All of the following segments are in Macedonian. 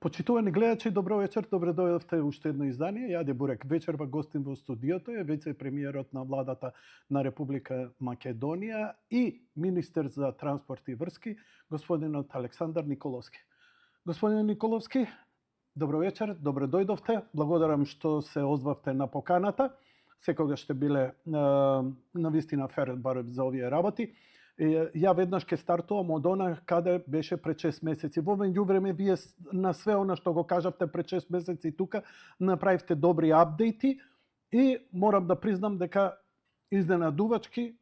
Почитувани гледачи, добро вечер, добре дојдовте уште едно издание. Јаде Бурек вечерва гостин во студиото е вице-премиерот на владата на Република Македонија и министер за транспорт и врски, господинот Александар Николовски. Господин Николовски, добро вечер, добре дојдовте. Благодарам што се озвавте на поканата. Секогаш сте биле навистина фер барем за овие работи. Ја веднаш ке стартувам од она каде беше пред 6 месеци. Во меѓувреме вие на све она што го кажавте пред 6 месеци тука направивте добри апдејти и морам да признам дека изненадувачки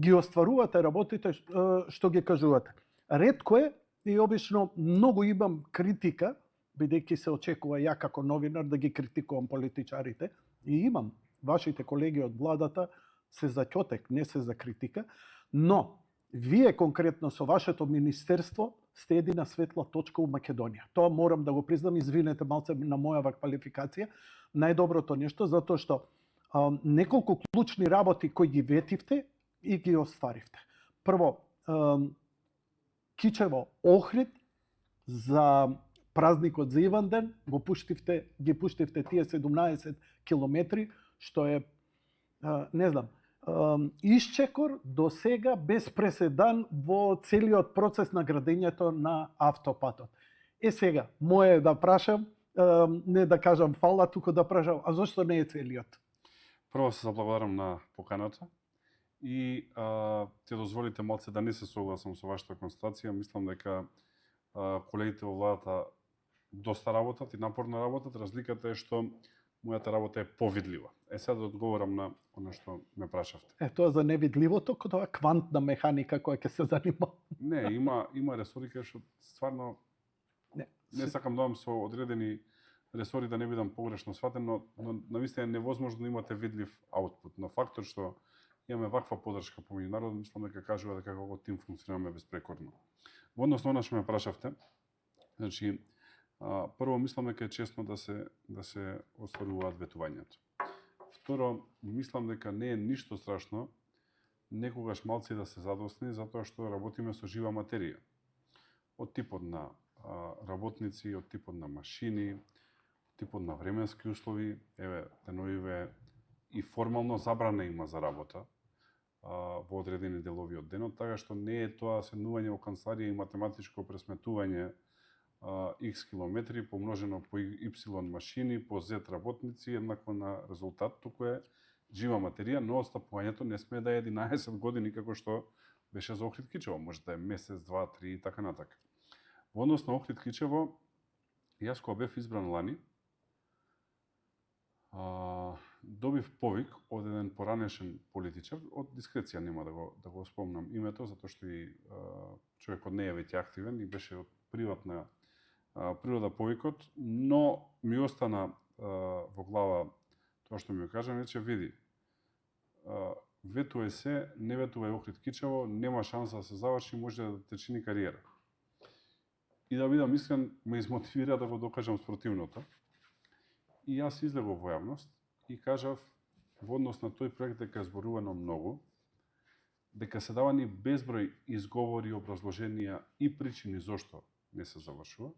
ги остварувате работите што ги кажувате. Ретко е и обично многу имам критика, бидејќи се очекува ја како новинар да ги критикувам политичарите и имам вашите колеги од владата се за ќотек, не се за критика, но вие конкретно со вашето министерство сте едина светла точка у Македонија. Тоа морам да го признам, извинете малце на мојава квалификација, најдоброто нешто затоа што неколку клучни работи кои ги ветивте и ги остваривте. Прво, Кичево Охрид за празникот за Иванден ги пуштивте тие 17 километри, што е не знам, исчекор до сега без преседан во целиот процес на градењето на автопатот. Сега, моје да прашам, не да кажам фала, туку да прашам, а зошто не е целиот? Прво се заблагодарам на поканата и ќе дозволите малце да не се согласам со вашата констатација. Мислам дека колегите во владата доста работат и напорно работат. Разликата е што мојата работа е повидлива. Сега да одговорам на она што ме прашавте. Тоа за невидливото, тоа квантна механика која ќе се занима. Не, има ресори кај што стварно не сакам да со одредени ресори да не бидам погрешно сватен, но навистина е невозможно да имате видлив аутпут. Но фактор што имаме ваква поддршка по меѓународно, мислам дека кажува дека како тим функционираме безпрекорно. Во однос на она што ме прашавте, значи прво мислам дека е честно да се остваруваат ветувањето. Второ, мислам дека не е ништо страшно некогаш малци да се задосни затоа што работиме со жива материја. Од типот на работници, од типот на машини, од типот на временски услови, деновиве и формално забрана има за работа во одредени делови од денот, така што не е тоа седнување во канцеларија и математичко пресметување X километри помножено по Y машини, по Z работници, еднакво на резултат, туку е жива материја, но остапувањето не сме да е 11 години како што беше за Охрид Кичево, може да е месец, два, три и така натака. Во однос на Охрид Кичево, јас кога бев избран лани, добив повик од еден поранешен политичар, од дискреција нема да го спомнам името, затоа што и човекот не е веќе активен и беше од приватна природа повикот, но ми остана во глава тоа што ми го кажа, рече, види, ветува се, не ветува Охрид Кичево, нема шанса да се заврши, може да те чини кариера. И да бидам искрен, ме измотивира да го докажам спротивното. И јас излегов во јавност и кажав во однос на тој проект дека е зборувано многу, дека се давани безброј изговори, образложенија и причини зошто не се завршува.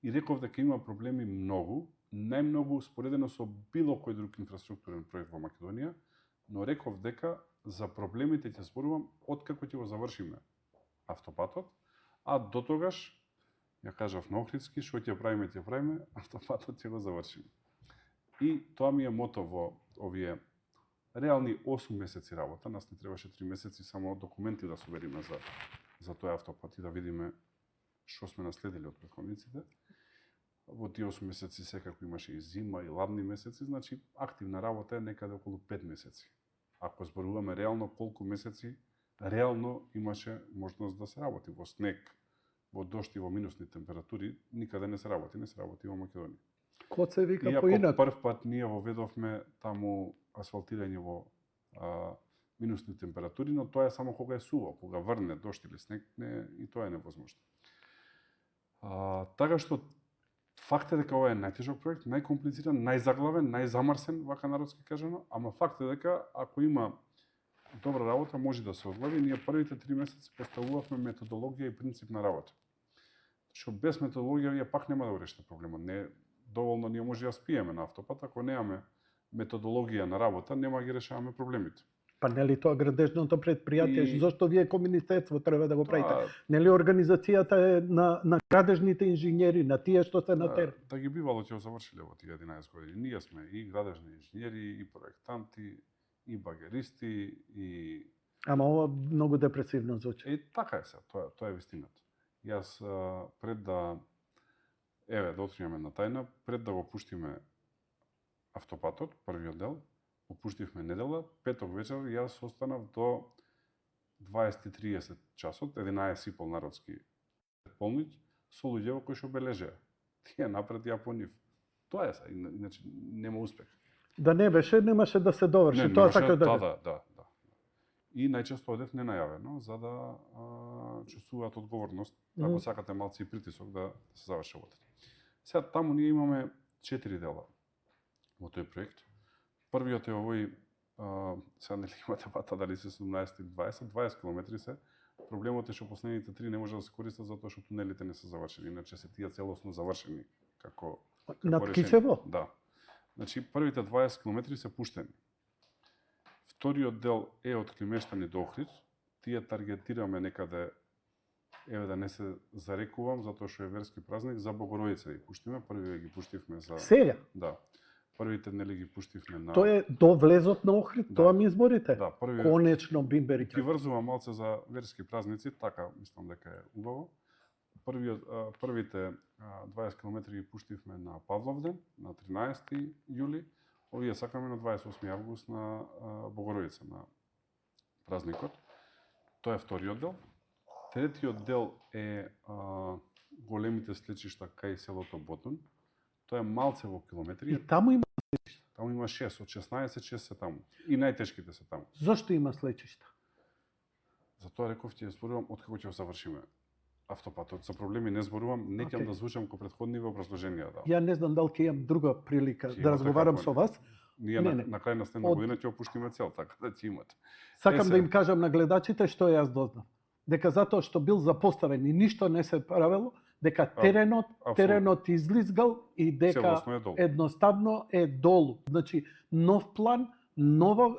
И реков дека има проблеми многу, најмногу споредено со било кој друг инфраструктурен проект во Македонија, но реков дека за проблемите ќе зборувам откако ќе го завршиме автопатот, а до тогаш, ја кажав на Охридски, што ќе правиме, автопатот ќе го завршиме. И тоа ми е мото во овие реални 8 месеци работа. Нас не требаше 3 месеци само документи да собериме за тој автопат и да видиме што сме наследили од претходниците. Во тие 8 месеци секако имаше и зима, и ладни месеци, значи активна работа е некаде околу 5 месеци. Ако зборуваме реално колку месеци, реално имаше можност да се работи во снег, во дожд и во минусни температури, никаде не се работи во Македонија. Код се вика иако поинак. Прв пат ние воведовме таму асфалтирање во минусни температури, но тоа е само кога е суво, кога врне дожд или снег, и тоа е невозможно. Така што факт е дека ова е најтежок проект, најкомплициран, најзаглавен, најзамарсен, вака народски кажано, ама факт е дека ако има добра работа може да се одлави. Ние првите 3 месеци поставувавме методологија и принцип на работа. Што без методологија вие пак нема да го решите проблемот. Не доволно ние може да спиеме на автопат, ако немаме методологија на работа, нема да ги решаваме проблемите. Па нели тоа градежното предпријатие, И- зошто вие ко министерство треба да го правите? Тоа, Нели организацијата е на градежните инженери, на тие што се на терен? да ги бивало ќе го завршиле во тие 11 години. Ние сме и градежни инженери, и проектанти, и багеристи, и Ама ова многу депресивно звучи. така е се, тоа е вистината. Јас пред да да откриеме на тајна, пред да го пуштиме автопатот, првиот дел, го пуштивме недела, петок вечер јас останав до 20:30 часот, 11:30 народски полнич, со луѓе кои што бележеа. Тие напред ја по нив. Тоа е се, иначе нема успех. Да не беше, немаше да се доврши. Тоа сака да кажам. Да. И најчесто одев ненајавено, за да чувствуваат одговорност, ако сакате малци и притисок да се заврши работата. Сега таму ние имаме 4 дела во тој проект. Првиот е овој, сега нели имате пата дали се 17 или 20 километри се. Проблемот е што последните 3 не може да се користат затоа што тунелите не се завршени, иначе се тие целосно завршени како Над решение. Кичево? Да. Значи првите 20 километри се пуштени. Вториот дел е од Климештани до Охрид. Тие таргетираме некаде, да не се зарекувам, затоа што е верски празник, за Богородица ги пуштиме. Првиот ги пуштивме за... Сега? Да. Првите нели ги пуштивме на... Тоа е до влезот на Охрид, Да. тоа ми изборите? Да, Конечно, Бимбери. Ги врзувам малце за верски празници, така мислам дека е убаво. Првите 20 км ги пуштивме на Павловден, на 13 јули. Овие сакаме на 28 август на Богородица, на празникот. Тоа е вториот дел. Третиот дел е големите слечишта кај селото Ботун. Тоа е малце во километри. И таму има. Таму има 6, од 16 6 се таму. И најтешките се таму. Зошто има слечишта? Затоа реков ти ја зборувам откако ќе го завршиме автопатот. За проблеми не зборувам, не ќе да звучам ко претходни во образложенија. Да. Ја не знам дали ќе имам друга прилика Ќе да имате разговарам како со не. вас. Ние Не, не. на крај на следна година ќе опуштиме цел, така да ќе имате. Сакам се. да им кажам на гледачите што јас дознав. Дека затоа што бил запоставен и ништо не се правело, дека теренот излизгал и дека Целосно е долу. едноставно е долу. Значи, нов план, ново,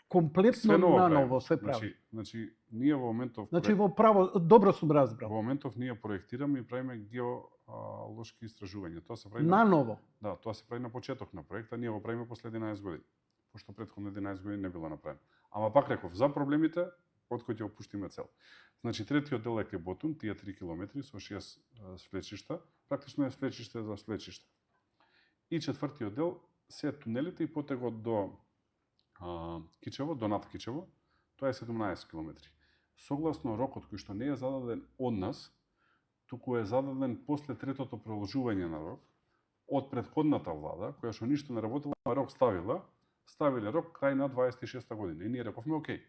комплетно наново се прави. Значи, ние во моментов Значи, во право, добро сум разбрал. во моментов ние проектираме и правиме геолошки истражувања. Тоа се прави Наново. Да, тоа се прави на почеток на проекта, ние го правиме после 11 години. Пошто претходно 11 години не било направено. Ама пак реков, за проблемите, од кои ќе опуштиме цел. Значи, третиот дел е ке Ботун, тие 3 километри со 6 свлечишта, практично е свлечиште за свлечиште. И четвртиот дел се тунелите и потегот до Кичево, до над Кичево, тоа е 17 километри. Согласно рокот кој што не е зададен од нас, туку е зададен после третото продолжување на рок, од претходната влада, која што ништо не работела, а рок ставиле рок крај на 26-та година. И ние рековме, окей,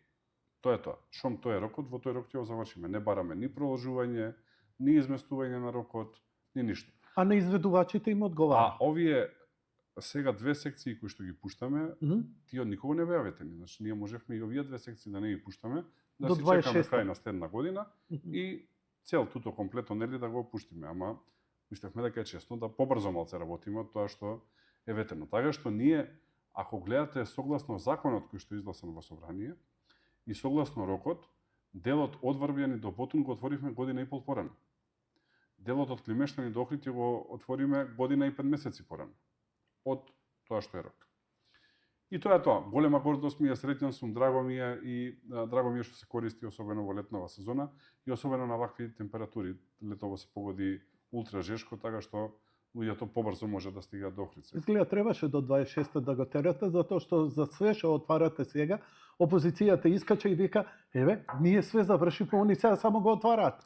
тоа е тоа. Шом тоа е рокот, во тој рок ќе го завршиме. Не бараме ни продолжување, ни изместување на рокот, ни ништо. А на изведувачите им одговара. А овие сега две секции кои што ги пуштаме, тие од никого не беа ветени. Значи, ние можевме и овие две секции да не ги пуштаме, да До си чекаме 26-та. крај на следна година и цел туто комплетно нели да го пуштиме, ама мислевме дека е честно да побрзо малце работиме од тоа што е ветено. Така што ние, ако гледате согласно законот кој што е изгласан во собрание и согласно рокот, делот од Врбјани до Ботун го отворивме година и пол порано. Делот од Климештани до Охрид го отвориме година и 5 месеци порано од тоа што е рок. И тоа е тоа. Голема гордост ми е, среќен сум, драго ми е и драго ми е што се користи особено во летнава сезона и особено на вакви температури. Летово се погоди ултра жешко, така што луѓето побрзо може да стигаат до Охрид. Изгледа требаше до 26 да го терате, затоа што за све што отварате сега, опозицијата искача и вика, еве, ние све завршивме, они сега само го отвараат.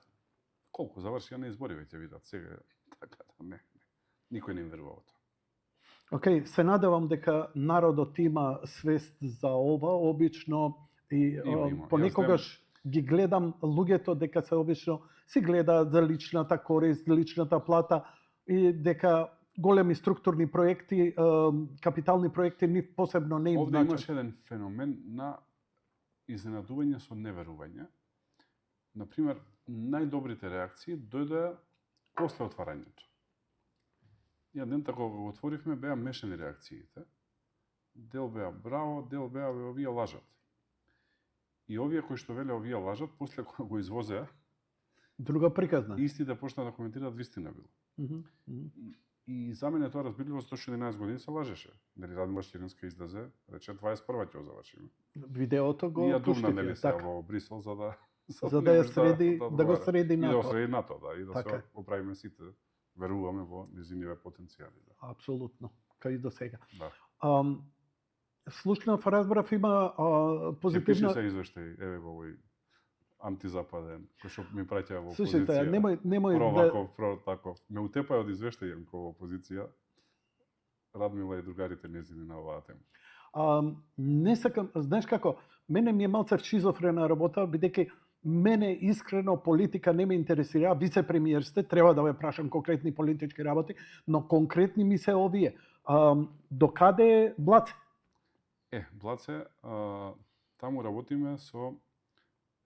Колку заврши, ја не избори веќе видат сега, така да не. Никој не им верува во тоа. Океј, се надевам дека народот има свест за ова, обично и Има. понекогаш ги гледам луѓето дека се обично си гледаат за личната корист, личната плата и дека големи структурни проекти, капитални проекти ни посебно не им Овде значат. имаше еден феномен на изненадување со неверување. Например, најдобрите реакции дојдоа после отварањето. Ја дента кога го отворивме, беа мешани реакциите. Дел беа браво, дел беа овие лажат. И овие кои што велеа овие лажат, после кога го извозеа, Друга приказна. истите почнаа да коментираат вистина бил. И за мене тоа разбирливо, затоа што 11 години се лажеше. Нели Радмила Штиринска излезе, рече 21 ќе го завршиме. Видеото го И ја дурна пуштив, нели се така. во Брисел за да За да ја среди, да го среди и да го НАТО. среди НАТО, да, и да Така се е. оправиме сите. Веруваме во низиниве потенцијали, да. Апсолутно, кај и до сега. Да. Слушнав, разбрав, има Ќе пише позитивна... се извештај, еве во овој антизападен, кој што ми праќа во Слушайте, опозиција. немој Про да... ваков, про таков. Ме утепај од извештај во опозиција. Радмила и другарите незини на оваа тема. Не сакам, знаеш како, мене ми е малце шизофрена работа, бидејќи мене искрено политика не ме интересира, вице-премиер сте, треба да ве прашам конкретни политички работи, но конкретни ми се овие. Докаде е Блаце? Блаце, таму работиме со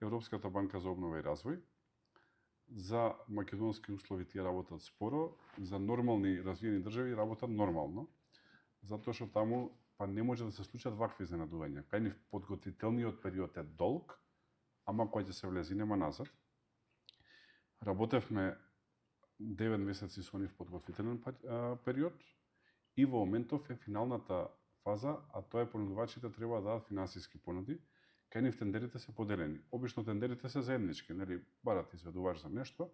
Европската банка за обнова и развој. За македонски услови тие работат споро, за нормални развиени држави работат нормално, затоа што таму па не може да се случат вакви изненадувања. Кај нив подготвителниот период е долг, ама кој ќе се влези нема назад. Работевме 9 месеци со нив подготвителен период и во моментов е финалната фаза, а тоа е понудувачите треба да дадат финансиски понуди. Кај нив тендерите се поделени. Обично тендерите се заеднички, нели, барате изведувач за нешто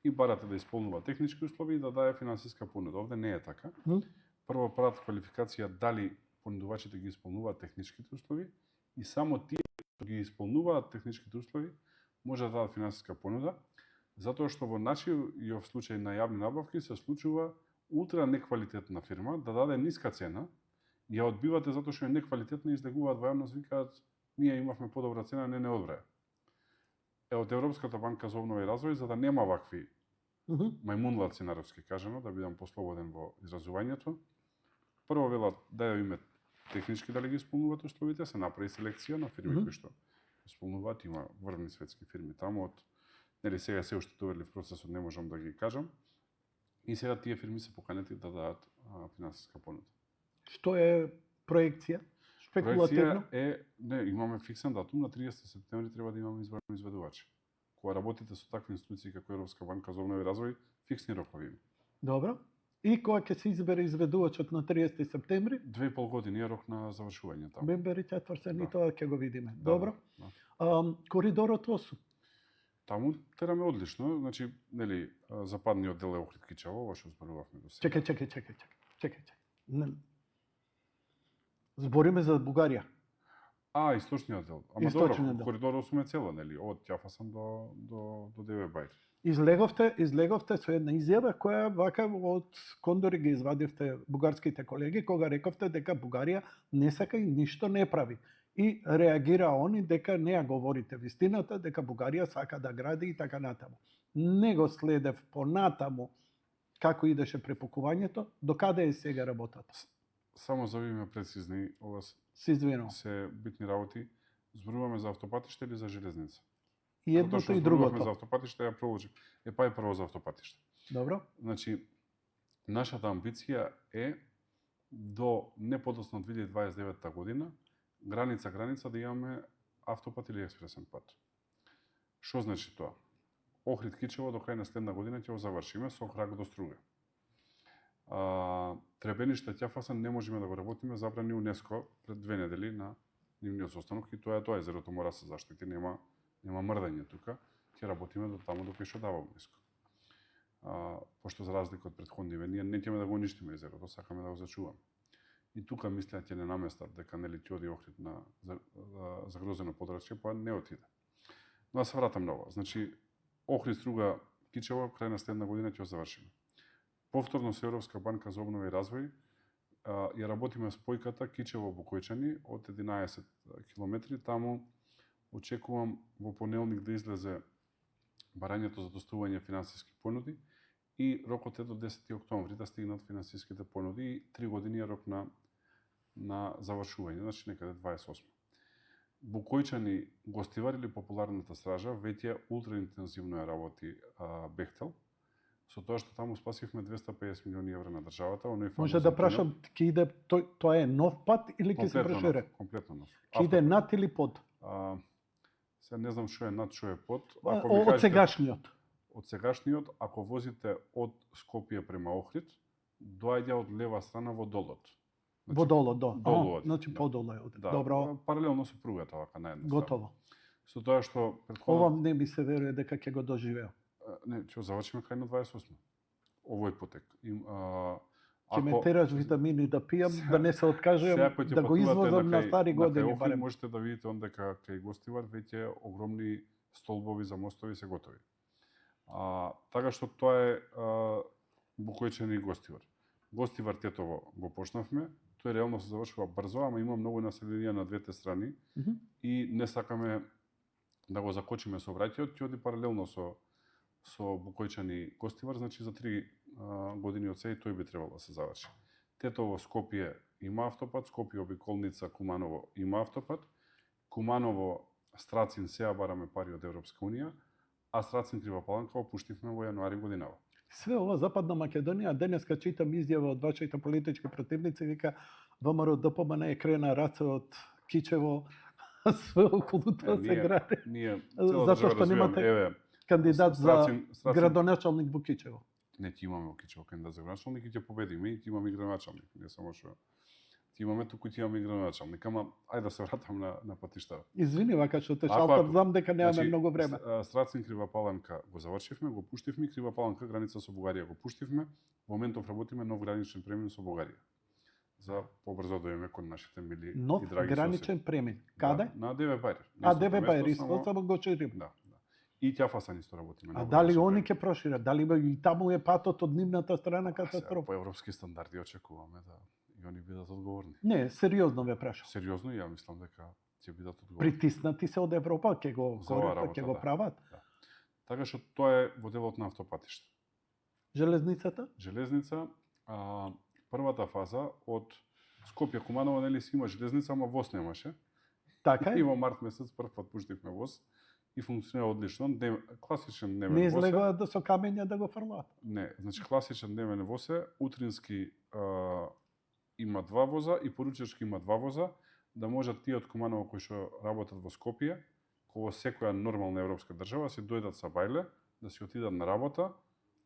и барате да исполнува технички услови и да даде финансиска понуда. Овде не е така. Прво прават квалификација дали понудувачите ги исполнуваат техничките услови и само тие што ги исполнуваат техничките услови може да дадат финансиска понуда, затоа што во начиот случај на јавни набавки се случува ултра неквалитетна фирма да даде ниска цена, ја одбивате затоа што е неквалитетна и излегуваат во јавност, викаат ние имавме подобра цена, не одбраа. Од Европската банка за обнова и развој, за да нема вакви мајмунлаци народски кажано, да бидам послободен во изразувањето, прво велат да ја име технички дали ги исполнуваат условите, се направи селекција на фирми кои што исполнуваат, има врвни светски фирми таму, од нели сега се уште довели в процесот, не можам да ги кажам. И сега тие фирми се поканети да дадат финансиска понуда. Што е проекција? Спекулативно? Проекција е, не, имаме фиксен датум, на 30 септември треба да имаме избрани изведувачи. Кога работите со такви институции како Европска банка за обнова и развој, фиксни рокови има. Добро. И кога ќе се избере изведувачот на 30 септември? 2,5 години е рок на завршување таму. Мембери четвртен и Да. тоа ќе го видиме. Да, Добро. да. Коридорот 8. Таму тераме одлично, значи, нели, западниот дел е Охрид Кичево, ова што зборувавме до сега. Чекај. Збориме за Бугарија. Источниот дел. Ама Источниот добро, дел. коридор 8 е цело, нели, од Ќафасан до Деве Бајр. Излеговте со една изјава која вака од кондори ги извадивте бугарските колеги кога рековте дека Бугарија не сака и ништо не прави. И реагира они дека не ја говорите вистината, дека Бугарија сака да гради и така натаму. Не го следев понатаму како идеше препукувањето, докаде е сега работата. Само за да биме прецизни, ова Се извинувам. се битни работи. Зборуваме за автопатиште или за железница? И едното и другото. За автопатиште ја проложим. Прво за автопатиште. Добро? Значи, нашата амбиција е до не подоцна од 2029 година граница да имаме автопат или експресен пат. Што значи тоа? Охрид Кичево до крај на следна година ќе го завршиме со крак до Струга. Требениште Ќафасан не можеме да го работиме, забрани УНЕСКО пред 2 недели на нивниот состанок и тоа е тоа, езерото мора да се заштити, нема мрдање тука, ќе работиме до таму до кај што дава УНЕСКО. Пошто за разлика од претходниве, ние не ќе да го уништиме езерото, сакаме да го зачуваме. И тука мислеа ќе не наместат дека нели ќе оди Охрид на загрозено подрачје, па не отиде. Но да се вратам на ова. Значи, Охрид Струга Кичево крај на следна година ќе го завршиме. Повторно со Европска банка за обнова и развој ја работиме спојката Кичево Букојчани од 11 километри. Таму очекувам во понеделник да излезе барањето за достување финансиски понуди и рокот е до 10 октомври да стигнат финансиските понуди и 3 години е рок на завршување, значи некаде 28. Букојчани Гостивар или популарната стража веќе ултраинтензивно ја работи Бехтел Со тоа што таму спасивме 250 милиони евра на државата, оној Може фамозен да тунел, прашам, ќе иде тоа е нов пат или ќе се комплетно нов, прошире? комплетно нов. Ќе иде над или под? Се не знам што е над, што е под. Од сегашниот. Од сегашниот, ако возите од Скопје према Охрид, доаѓа од лева страна во долот. Во долу, долу оди, значи да. подолу е. Да, Добро, паралелно со пругата вака на една страна. готово. Со тоа што Ова претходно не ми се верува дека ќе го доживеам. не, ќе завршиме крај на 28. Овој потек. Ќе ме тераш витамини да пијам, да не се откажувам, Сега ќе да го патувате извозам на кај- стари години Охрид, барем. можете да видите ондека кај Гостивар веќе огромни столбови за мостови се готови. Така што тоа е Букојчани и Гостивар. Гостивар Тетово го почнавме, тој реално се завршува брзо, ама има многу население на двете страни Мгм. и не сакаме да го закочиме сообраќајот, ќе оди паралелно со Букојчани Гостивар, значи за 3 години од сега тој би требало да се заврши. Тетово Скопје има автопат, Скопје обиколница Куманово има автопат, Куманово Страцин сега бараме пари од Европска унија, а Страцин Крива Паланка опуштивме во јануари годинава. Све ова Западна Македонија, денеска читам изјава од вашите политички противници, вика ВМРО ДПМН е крена раце од Кичево, све околу тоа се гради. Ние Зато што немате кандидат за градоначалник во Кичево. Не, ти имаме во Кичево кандидат за градоначалник и ќе победиме и ти имаме и градоначалник, не само што ти имаме, туку ти имаме и градоначалник, ама ајде да се вратам на патиштата. Извини вака што те шалтам, знам дека немаме многу време. Страцин Крива Паланка го завршивме, го пуштивме, Крива Паланка граница со Бугарија го пуштивме. Во моментов работиме нов граничен премин со Бугарија. За побрзо да дојдеме кон нашите мили нов и драги граничен премин. Каде? Да, на Деве Бајр. Деве Бајр, исто само го ширим. Да. И Ќафасан исто работиме. А дали они ќе прошират? Дали и таму е патот од нивната страна катастрофа? По европски стандарди очекуваме да и они бидат одговорни. Не, сериозно ве прашам. Сериозно, ја мислам дека ќе бидат одговорни. Притиснати се од Европа, ќе го корепат, ќе го прават. Да. Така што тоа е во делот на автопатишта. Железницата? Железница, првата фаза од Скопје Куманово, нели си има железница, ама воз немаше. Така И е. во март месец прв пат пуштивме воз и функционира одлично. Класичен дневен Не воз. излегуваат да со камења да го фрлаат. Не, значи класичен дневен воз е, утрински има 2 воза и поручечки има 2 воза, да можат тие од Куманово кои што работат во Скопје, во секоја нормална европска држава, си дојдат са бајле, да си отидат на работа,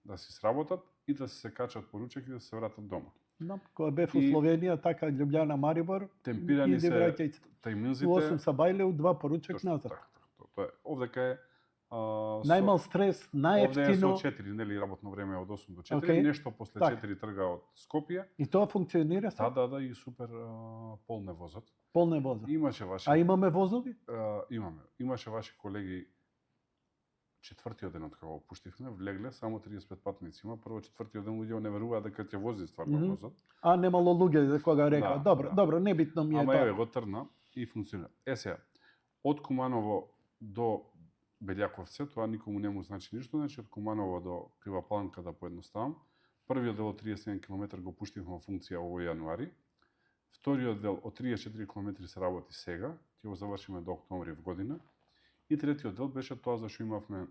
да си сработат и да се качат поручек и да се вратат дома. Да, кога бев во Словенија, така Љубљана, Марибор, темпирани се враќајте. тајминзите. У 8 са бајле, у 2 поручек назад. Тоа е. Овдека е најмал стрес, најефтино. Овде е со 4, нели, работно време од 8 до 4, нешто после 4 трга од Скопје. И тоа функционира се? Да, и супер полне возот. Полне возот. Имаше ваши. А имаме возови? Имаме. Имаше ваши колеги четвртиот ден од кога го пуштивме, влегле само 35 патници има. Прво четвртиот ден луѓе не веруваат дека ќе вози стварно возот. А немало луѓе за кога рекаа. Добро, небитно ми е тоа. Ама еве го трна и функционира. Сега, од Куманово до Белјаковце, тоа никому не му значи ништо, значи од Куманово до Крива Паланка да поедноставам. Првиот дел од 31 км го пуштивме во функција овој јануари. Вториот дел од 34 км се работи сега, ќе го завршиме до октомври в година. И третиот дел беше тоа зашто имавме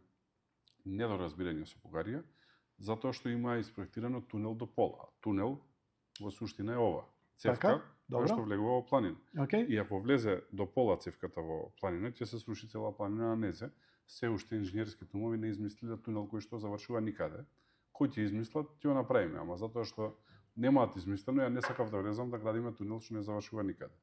недоразбирање со Бугарија, затоа што има испроектирано тунел до пола. Тунел во суштина е ова. Цевка, која што влегува во планина. И ако влезе до пола цевката во планина, ќе се сруши цела планина на незе. Се уште инженерски тумови не измислиле тунел кој што завршува никаде. Кој ќе измислат, ќе го направиме, ама затоа што немаат измислено, ја не сакав да влезам да градиме тунел што не завршува никаде.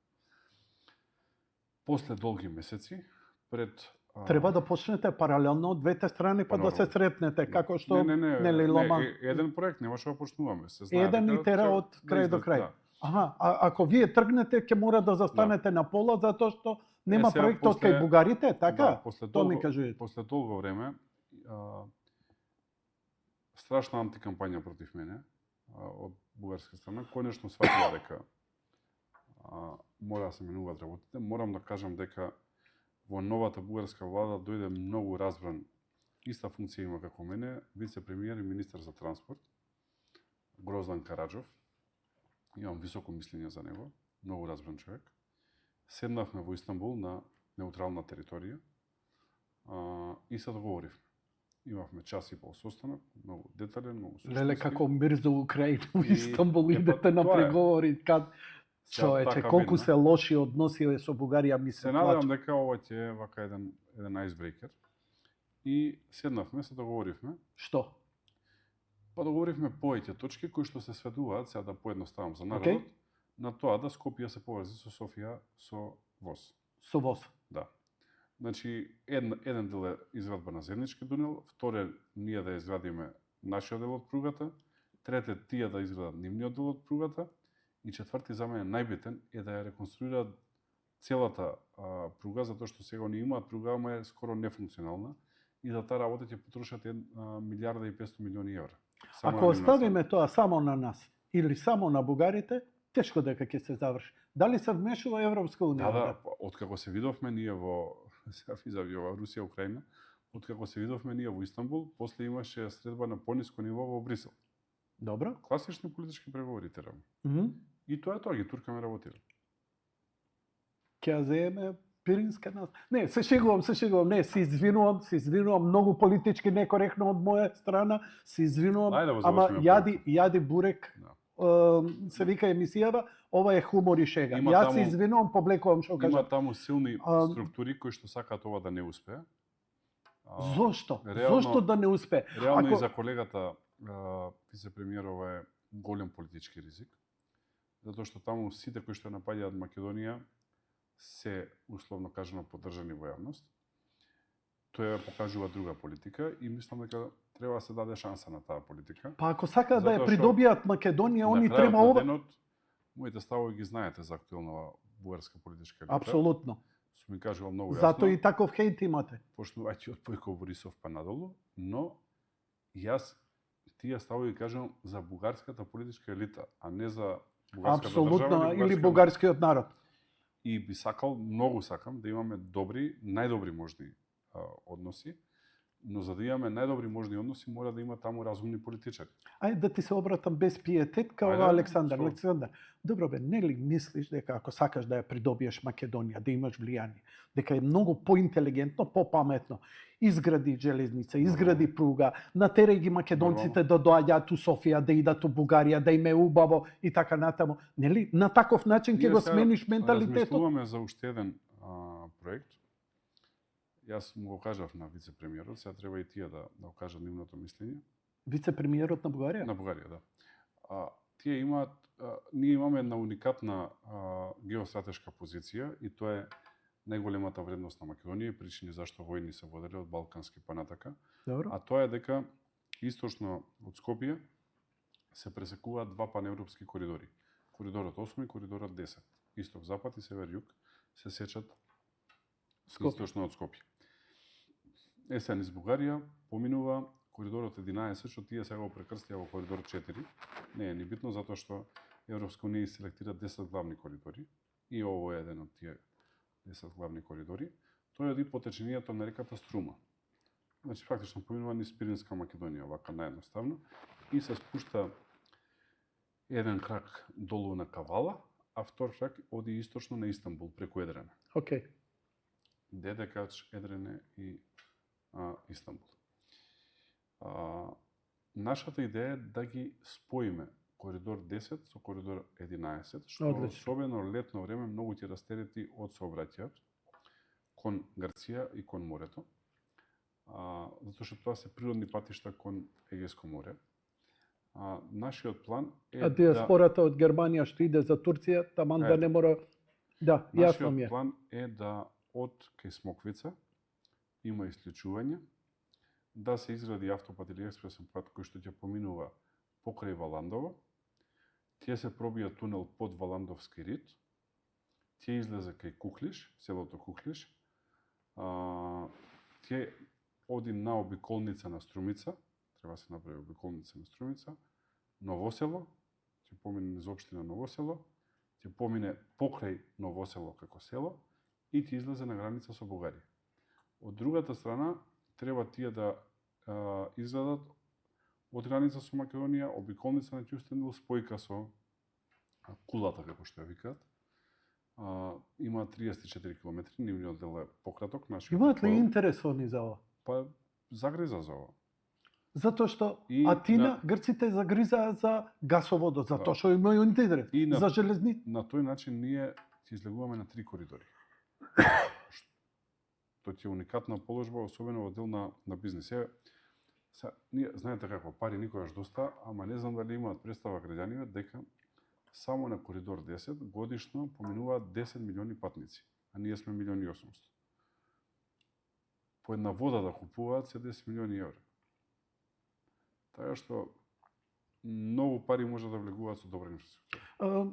После долги месеци, пред треба да почнете паралелно од двете страни па да се сретнете, како што нели Лома. Еден проект немаше да почнуваме, се знае. Еден и тера од крај до крај. Аха, ако вие тргнете, ќе мора да застанете на пола затоа што нема проектот кај бугарите, така? Тоа ми кажувате. После долго време страшна антикампања против мене од бугарска страна, конечно сватила дека мора да се менуваат работите. Морам да кажам дека во новата бугарска влада дојде многу разбран, иста функција има како мене, вице-премиер и министер за транспорт, Гроздан Караджов. Имам високо мислење за него, многу разбран човек. Седнавме во Истанбул на неутрална територија и се договоривме. Имавме час и пол состанок, многу детален, многу Леле, суштински. како мир за Украина во И- Истанбул, е, па, идете на тоа е. преговори, Сега, човече, така колку видно. се лоши односи со Бугарија ми Се се надевам плача. дека ова ќе е вака еден icebreaker. И седнавме, се договоривме. Што? Па договоривме повеќе точки кои што се сведуваат, сега да поедноставам за народот, на тоа да Скопје се поврзе со Софија со воз. Со воз. Да. Значи, еден дел е изградба на заеднички тунел, вторе ние да изградиме нашиот дел од пругата, трете тие да изградат нивниот дел од пругата и четврти за мене најбитен е да ја реконструираат целата пруга, затоа што сега они имаат пруга, ама е скоро нефункционална и за таа работа ќе потрошат 1,5 милиарди евра. Само Ако на нивна оставиме тоа само на нас или само на бугарите, тешко дека ќе се заврши. Дали се вмешува Европска унија? Да, откако се видовме ние во сега визави ова Русија Украина, откако се видовме ние во Истанбул, после имаше средба на пониско ниво во Брисел. Добро. Класични политички преговори тераме. И тоа е тоа, ги туркаме работира. Ќе ја земе Пиринска нас. Не, се шегувам, не, се извинувам, многу политички некоректно од моја страна, се извинувам, Ајде, да ама завршиме јади бурек, се вика емисијава, ова е хумор и шега. Има Јас таму- се извинувам, повлекувам што Има кажам. таму силни структури кои што сакаат ова да не успее. Зошто? реално- Зошто да не успее? Реално и за колегата вице-премиер ова е голем политички ризик, затоа што таму сите кои што напаѓаат Македонија се условно кажано поддржани во јавност. Тоа покажува друга политика и мислам дека треба да се даде шанса на таа политика. Па ако сакаат да ја Затоа што придобијат Македонија, На они крајот треба на ова. денот, моите ставови ги знаете за актуелна бугарска политичка елита. Апсолутно. Сум ми кажувал многу јасно. Зато и таков хејт имате. Почнувајќи од Појко Борисов па надолу, но јас тие ставови кажам за бугарската политичка елита, а не за бугарската Апсолутно, држава или бугарскиот бугарскиот народ. И би сакал, многу сакам да имаме добри, најдобри можни односи, но за да имаме најдобри можни односи мора да има таму разумни политичари. Ајде да ти се обратам без пиетет као Ајде, Александар. што? Александар, добро бе, нели мислиш дека ако сакаш да ја придобиеш Македонија, да имаш влијание, дека е многу поинтелигентно, попаметно, изгради железница, изгради пруга, натерај ги македонците да доаѓаат у Софија, да идат у Бугарија, да им е убаво и така натаму. Нели на таков начин ќе Ние го сега смениш менталитетот? Размислуваме за уште еден проект. Јас му го кажав на вице-премиерот, сега треба и тие да го кажат нивното мислење. Вице-премиерот на Бугарија? На Бугарија, да. Тие имаат, ние имаме една уникатна геостратешка позиција и тоа е најголемата вредност на Македонија и причини зашто војни се водели од балкански па натака. Добро. А тоа е дека источно од Скопје се пресекуваат два паневропски коридори. Коридорот 8 и коридорот 10. Исток, запад и север-југ се сечат источно од Скопје. Есен из Бугарија поминува коридорот 11, што тие сега го прекрстија во коридор 4. Не е ни битно, затоа што Европска унија селектира 10 главни коридори и ово е еден од тие 10 главни коридори. Тој оди по теченијето на реката Струма. Значи, фактично поминува низ Пиринска Македонија, вака наједноставно, и се спушта еден крак долу на Кавала, а втор крак оди источно на Истанбул, преку Едрене. Океј. Дедекач, Едрене и Истанбул. Нашата идеја е да ги споиме коридор 10 со коридор 11, што Одлично. особено летно време многу ќе растерети од сообраќајот кон Грција и кон морето, затоа што тоа се природни патишта кон Егејско море. Нашиот план е А диаспората од Германија што иде за Турција, таман да Ето. не мора. Да, јасно ми Нашиот е. план е да од кај Смоквица има исклучување, да се изгради автопат или експресен пат кој што ќе поминува покрај Валандово, ќе се пробија тунел под Валандовски рид, ќе излезе кај Куклиш, селото Куклиш, ќе оди на обиколница на Струмица, треба да се направи обиколница на Струмица, Новосело, ќе помине низ општина Новосело, ќе помине покрај Новосело како село и ќе излезе на граница со Бугарија. Од другата страна, треба тие да изградат од граница со Македонија, обиколница на Кјустендил, спојка со Кулата, како што ја викаат. Има 34 км, нивниот дел е пократок. Имаат ли интерес они за ова? Па, загриза за ова. Затоа што И Атина, грците загризаа за гасоводот, затоа што имају интерес И на- за железници. На тој начин ние ќе излегуваме на 3 коридори. Што ќе е уникатна положба, особено во дел на бизнес. Ние знаете како пари никогаш доста, ама не знам дали имаат представа граѓаните дека само на коридор 10 годишно поминуваат 10 милиони патници, а ние сме 1.800.000. По една вода да купуваат се 10 милиони евра. Така што многу пари може да влегуваат со добра инфраструктура.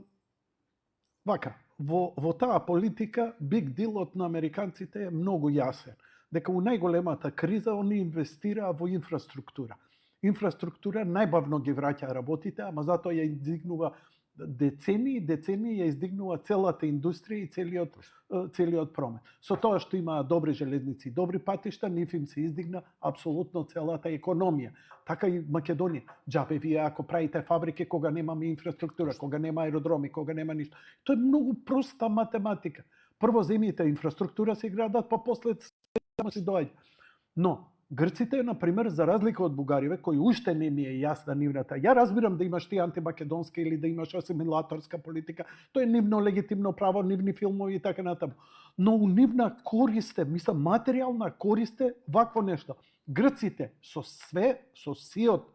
Вака, во таа политика биг дилот на американците е многу јасен. Дека у најголемата криза они инвестираа во инфраструктура. Инфраструктура најбавно ги враќа работите, ама затоа ја издигнува децении ја издигнува целата индустрија и целиот промет. Со тоа што имаа добри железници, добри патишта, нив им се издигна апсолутно целата економија. Така и Македонија. Џабе вие ако правите фабрики кога немаме инфраструктура, кога нема аеродроми, кога нема ништо. Тоа е многу проста математика. Прво земјите инфраструктура се градат, па после само си доаѓа. Но грците, на пример, за разлика од бугариве, кои уште не ми е јасна нивната. Ја разбирам да имаш ти антимакедонска или да имаш асимилаторска политика, тоа е нивно легитимно право, нивни филмови и така натаму. Но у нивна корист е, мислам, материјална корист е вакво нешто. Грците со сиот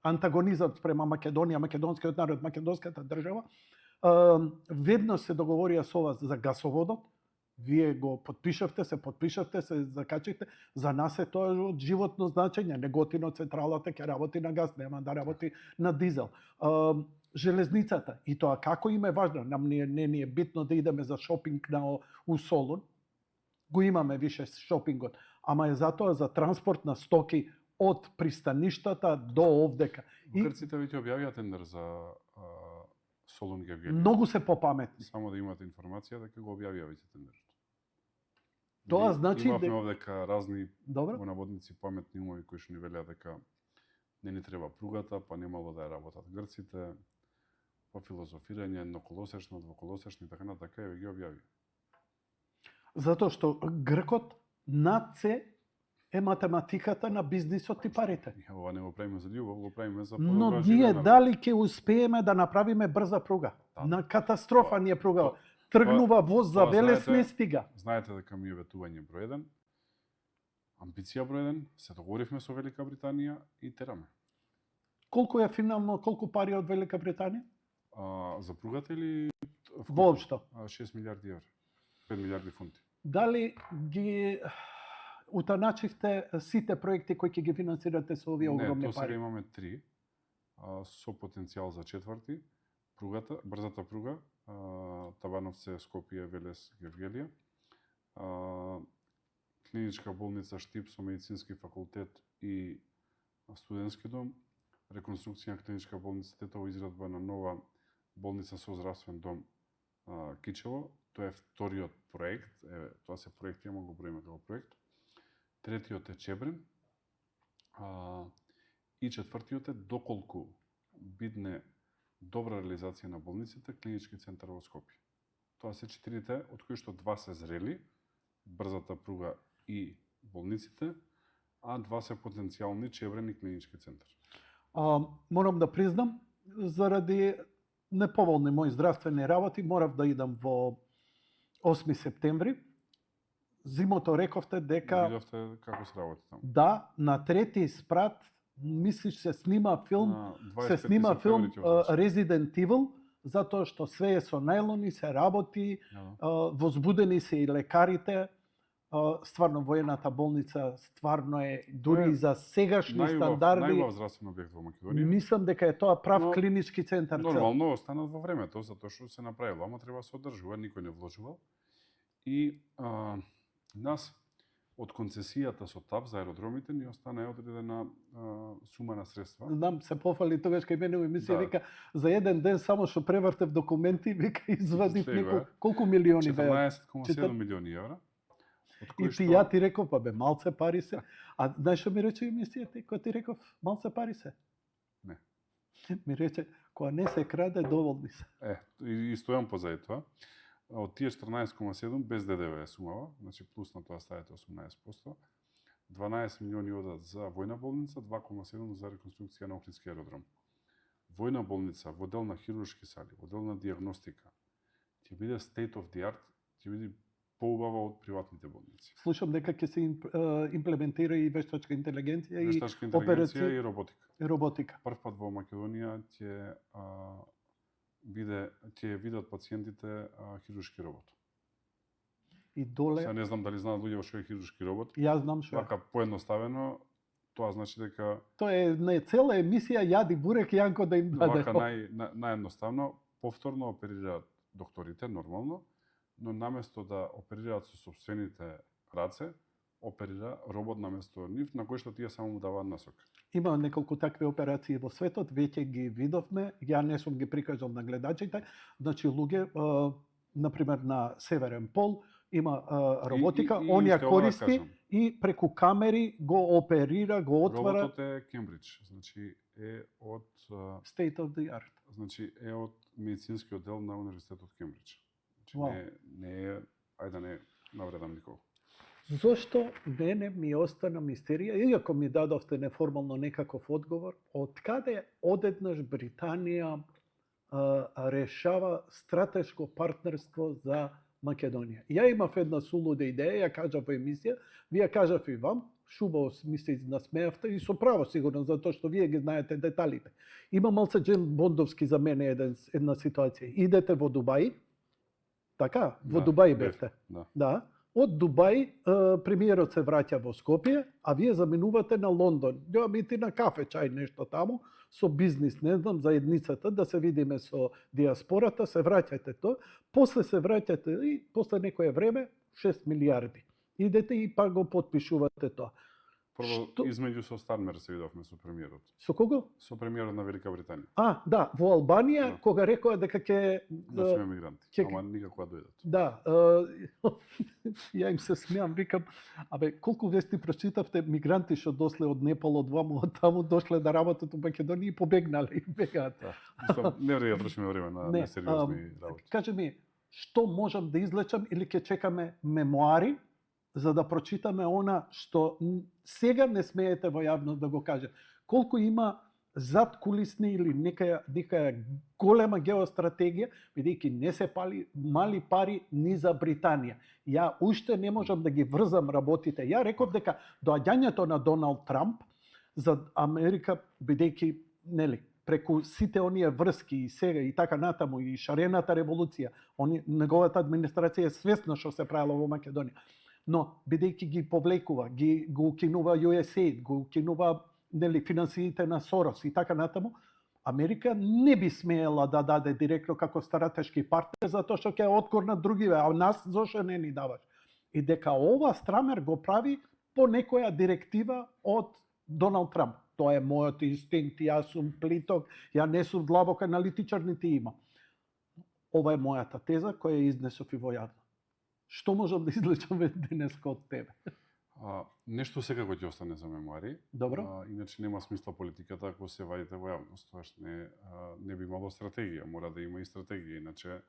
антагонизам спрема Македонија, македонскиот народ, македонската држава, веднаш се договорија со вас за гасоводот. Вие го подпишавте, се закачите. За нас е тоа од животно значење. Неготино централата ќе работи на газ, нема да работи на дизел. Железницата, и тоа како им е важно, нам не ни е битно да идеме за шопинг у Солун, го имаме више шопингот, ама е затоа за транспорт на стоки од пристаништата до овдека. Грците веќе објавија тендер за Солун Гевгелија. Многу се попаметни. Само да имате информација дека го објавија веќе тендерот. Тоа значи имавме овдека разни Добро. во наводници паметни умови кои што ни велеа дека не ни треба пругата, па немало да ја работат грците, па филозофирање едноколосечно, двоколосечно и така натака и ги објави. Затоа што гркот над се е математиката на бизнисот и парите. Ова не го правиме за љубов, го правиме за Но подобра ние живење. дали ќе успееме да направиме брза пруга? Да. На катастрофа ни е пруга. тоа- Тргнува воз за тоа Велес знаете- не стига. Знаете дека ми е ветување број 1, амбиција број 1, се договоривме со Велика Британија и тераме. Колку е финално, колку пари од Велика Британија? За пругата или Воопшто. 6 милиарди евра. 5 милиарди фунти. Дали ги утаначивте сите проекти кои ќе ги финансирате со овие огромни Не, тоа сега пари? имаме 3 со потенцијал за 4. Пругата, брзата пруга, Табановце, Скопје, Велес, Гевгелија. Клиничка болница Штип со медицински факултет и студентски дом. Реконструкција на клиничка болница Тетово, изградба на нова болница со здравствен дом Кичево. Тоа е вториот проект. Тоа се проекти, ама го броиме како проект. Третиот е Чебрен. И четвртиот е доколку бидне добра реализација на болниците, клинички центар во Скопје. Тоа се 4, од кои што 2 се зрели, брзата пруга и болниците, а 2 се потенцијални, Чебрен и клинички центар. Морам да признам, заради неповолни мои здравствени работи, морав да идам во 8 септември. Зимото рековте дека Видовте како се работи таму. да, на 3 спрат, мислиш се снима филм, На 25 се снима филм септември ќе го заврши. Resident Evil, затоа што све е со најлони, се работи, возбудени се и лекарите. Стварно воената болница стварно е дури и за сегашни стандарди. Најубав здравствен објект во Македонија. Мислам дека е тоа прав Но, клинички центар. Нормално останат во времето, затоа што се направило, ама треба да се одржува, никој не вложувал. И нас од концесијата со ТАП за аеродромите ни остана одредена сума на средства. Знам, се пофали тогаш кај мене во емисија, Да. вика, за еден ден само што превртев документи, вика, извадив Сега е. колку милиони беа. 14,7 милиони евра. Од И кои ти што ја ти реков, па бе, малце пари се. А знаеш што ми рече емисијата, кој ти реков, малце пари се? Не. Ми рече, кога не се краде, доволни се. и стојам позади тоа. Од тие 14,7 без ДДВ е сумава, значи плюс на тоа ставите 18%. 12 милиони одат за војна болница, 2,7 за реконструкција на Охридски аеродром. Војна болница, во дел на хируршки сали, во дел на дијагностика, ќе биде state of the art, ќе биде поубава од приватните болници. Слушам дека ќе се имплементира и вештачка интелигенција и Вештачка интелигенција операција и роботика. роботика. Прв пат во Македонија ќе видат пациентите хируршки робот. И доле, Сега не знам дали знаат луѓе што е хируршки робот. јас знам што е. Вака поедноставено, тоа значи дека Тоа е не цела емисија јади бурек Јанко да им даде. вака наједноставно повторно оперираат докторите нормално, но наместо да оперираат со сопствените раце, оперира робот наместо нив, на кој што тие само му даваат насока. Има неколку такви операции во светот, веќе ги видовме, ја не сум ги прикажал на гледачите, значи луѓе, например на Северен пол, има роботика, он ја уште ова да користи кажам. и преку камери го оперира, го отвара. Роботот е Кембридж, значи е од State of the art. значи е од медицинскиот дел на Универзитетот Кембридж. Значи Вау. не е, ајде да не навредам никого. Зошто мене ми остана мистерија, иако ми дадовте неформално некаков одговор, од каде одеднаш Британија решава стратешко партнерство за Македонија? Ја имав една сулуда идеја, ја кажав во емисија, вие кажав и вам, шубаво ми се насмеавте и со право сигурно, затоа што вие ги знаете деталите. Има малце Джеймс Бондовски за мене една ситуација. Идете во Дубај, така, во Дубај бевте. Да. Да. Од Дубај премиерот се враќа во Скопје, а вие заминувате на Лондон. Ја бити на кафе, чај, нешто таму, со бизнис, не знам, заедницата, да се видиме со диаспората, се враќате тоа, после се враќате и после некое време 6 милиарди. Идете и па го потпишувате тоа. Прво Што? измеѓу со Стармер се видовме со премиерот. Со кого? Со премиерот на Велика Британија. Да, во Албанија, Да. кога рекоа дека ќе Да сме мигранти, ќе- ама никако да дојдат. Да, ја им се смеам, викам, колку вести прочитавте мигранти што дошле од Непал, од ваму, од таму, дошле да работат у Македонија и побегнале, и бегаат. Да. Мислам, не вреди да трошиме време на Не, несериозни работи. Кажи ми, што можам да излечам или ќе чекаме мемуари за да прочитаме она што сега не смеете во јавност да го каже. Колку има зад кулисни или некаја голема геостратегија, бидејќи не се пали мали пари ни за Британија. Ја уште не можам да ги врзам работите. Ја реков дека доаѓањето на Доналд Трамп за Америка, бидејќи нели преку сите оние врски и сега и така натаму и шарената револуција, неговата администрација е свесна што се правело во Македонија. Но бидејќи ги повлекува, го укинува USAID, го укинува нели финансиите на Сорос и така натаму, Америка не би смеела да даде директно како стратешки партнер затоа што ќе откорнат другиве, а нас зошто не ни даваш? И дека ова Страмер го прави по некоја директива од Доналд Трамп. Тоа е мојот инстинкт, јас сум плиток, ја не сум длабок аналитичар, нити имам. Ова е мојата теза која ја изнесов и во јавно. Што можам да излечам денеска од тебе? Нешто секако ќе остане за мемуари. Добро. Иначе нема смисла политиката ако се вадите во јавност. Тоа што не би имало стратегија, мора да има и стратегија, иначе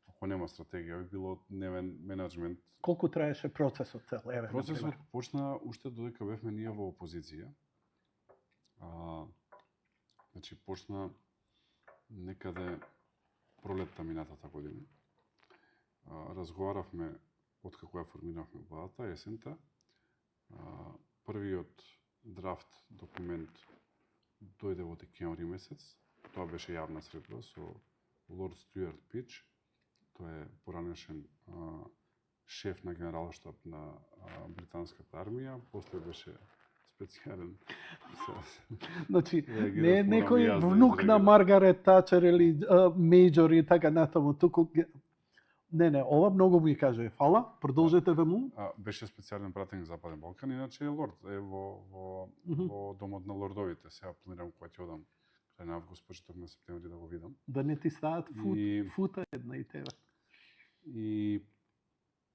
ако нема стратегија би било дневен менеджмент. Колку траеше процесот цел? Еве, Процесот например. почна уште додека бевме ние во опозиција. Значи почна некаде пролетта минатата година. Разговаравме откако ја формиравме владата, есента. Првиот драфт документ дојде во декември месец. Тоа беше јавна средба со Лорд Стюарт Пич. Тој е поранешен шеф на генералштаб на британската армија. После беше специјален. Значи, Реагирав не е морам и некој јас да внук на изреагирам. Маргарет Тачер или мејџор и така натаму, туку не, ова многу ми каже. Фала, продолжете ве му. Беше специјален пратеник за Западен Балкан, иначе е лорд, е во домот на лордовите. Сега планирам кога ќе одам крај на август, почеток на септември да го видам. Да не ти стават И- фута една и тебе. И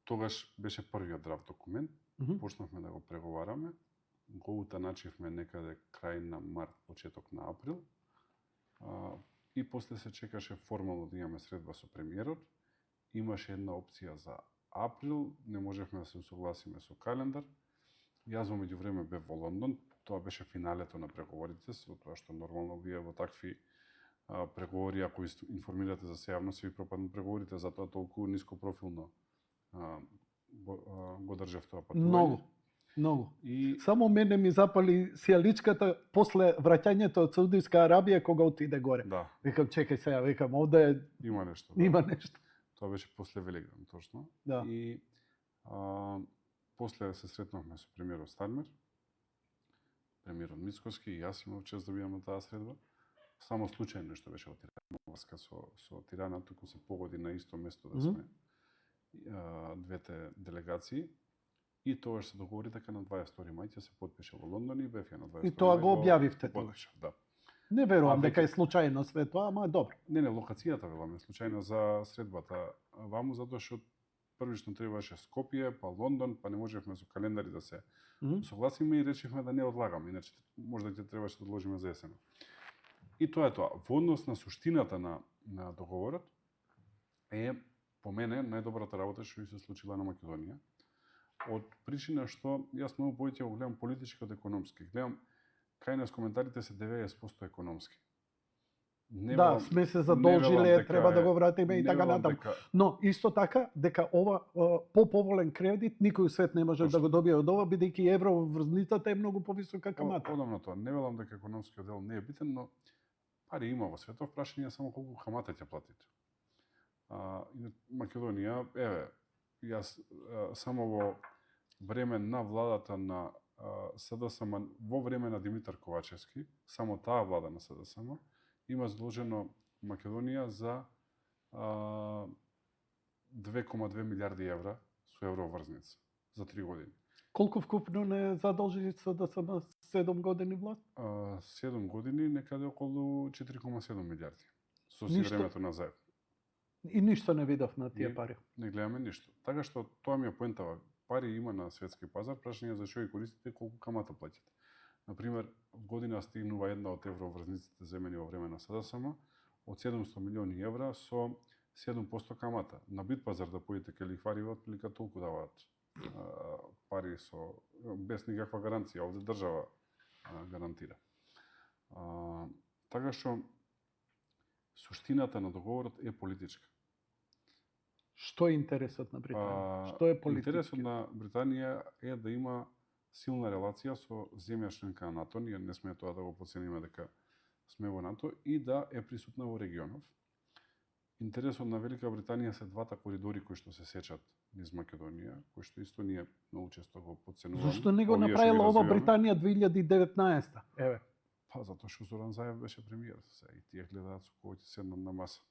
тогаш беше првиот драфт документ, Мгм. почнавме да го преговараме, го утаначивме некаде крај на март, почеток на април, и после се чекаше формално да имаме средба со премиерот. Имаше една опција за април, не можевме да се усогласиме со календар, Јас во меѓувреме бев во Лондон, тоа беше финалето на преговорите, со тоа што нормално вие во такви преговори, ако информирате за се јавност, ви пропаднат преговорите, затоа толку ниско профилно го држав тоа патување. Многу. Многу. И Само мене ми запали сијаличката после враќањето од Саудиска Арабија кога отиде горе. да, Викам, чекај сега, викам, овде има нешто. Да. има нешто. Тоа беше после Великден, точно. Да. И после се сретнавме со премиерот Стармер, премиерот Мицкоски, и јас имав чест да бидам на таа средба. Само случајно што беше во Тирана, врска со Тирана, туку се погоди на исто место да сме двете делегации. И тоа се договори дека на 22 мај ќе се потпише во Лондон и бев ја на 22 И тоа мај го објавивте тогаш. потпишав, да. Не верувам А, дека е случајно све тоа, ама добро. Не, локацијата веламе случајно за средбата ваму, затоа што првично требаше Скопје, па Лондон, па не можевме со календари да се согласиме и речевме да не одлагаме, иначе можда ќе требаше да одложиме за есена. И тоа е тоа. Во однос на суштината на договорот е по мене најдобрата работа што се случила на Македонија. Од причина што јас многу повеќе го гледам политички од економски. Гледам кај нас коментарите се 90% економски. Не Да, велам- сме се не задолжиле, велам дека треба да е- го вратиме и не така велам натаму. дека- Но исто така дека ова поповолен кредит никој свет не може да го добие од ова, бидејќи евроврзницата е многу повисока камата. Одам на тоа. Не велам дека економскиот дел не е битен, но пари има во светот, прашање е само колку камата ќе платите. Македонија, еве, јас само во време на владата на СДСМ, во време на Димитар Ковачевски, само таа влада на СДСМ, има задолжено Македонија за 2,2 милиарди евра со евроврзница за 3 години. Колку вкупно не задолжи се да се на 7 години власт? 7 години, некаде околу 4,7 милиарди. Со си Ништо. времето на заед. И ништо не видов на тие Не. пари. Не гледаме ништо. Така што тоа ми е поентава. Пари има на светски пазар, прашање за што ги користите, колку камата плаќате. Например, в година стигнува една од евроврзниците земени во време на СДСМ од 700 милиони евра со 7% камата. На бит пазар да појдете кај лихвари, отприлика толку даваат пари со без никаква гаранција, овде држава гарантира. Така што суштината на договорот е политичка. Што е интересот на Британија? Што е политички? Интересот на Британија е да има силна релација со земја членка на НАТО, ние не сме тоа да го подцениме дека сме во НАТО, и да е присутна во регионов. Интересот на Велика Британија се двата коридори кои што се сечат низ Македонија, кои што исто ние многу често го подценуваме. Зошто не го Овие што ги направила ова развиваме. Британија 2019? Еве. Па, затоа што Зоран Заев беше премиер и тие гледаат со кој ќе седнат на маса.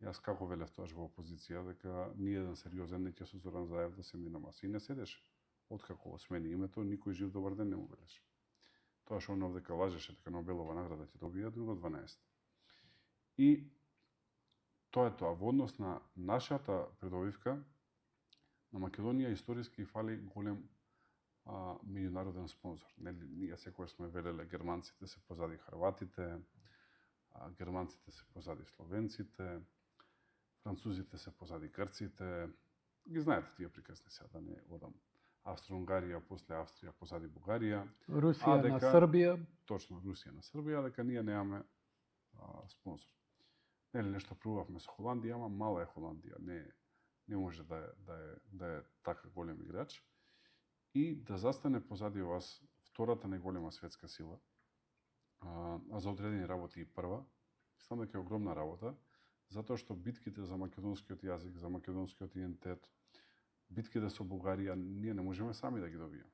Јас како велев тоаш во опозиција дека ниеден сериозен не ќе со Зоран Заев да седне на маса. И не седеше. Откако смени името, никој жив добар ден не му велеше. Тоа што он овдека лажеше дека Нобелова награда ќе добија, друго 12. И тоа е тоа. Во однос на нашата придобивка, на Македонија историски фали голем меѓународен спонзор. Ние секогаш сме велеле германците се позади хрватите, германците се позади словенците, французите се позади грците. Ги знаете тие приказни сега, да не одам. Австро-Унгарија, после Австрија, позади Бугарија. Русија на дека- Србија. Точно, Русија на Србија, дека ние немаме спонзор. Нели нешто пробавме со Холандија, ама мала е Холандија, не може да е така голем играч. И да застане позади вас втората најголема светска сила, а за одредени работи и прва, мислам дека е огромна работа, затоа што битките за македонскиот јазик, за македонскиот идентитет, битките со Бугарија, ние не можеме сами да ги добиеме.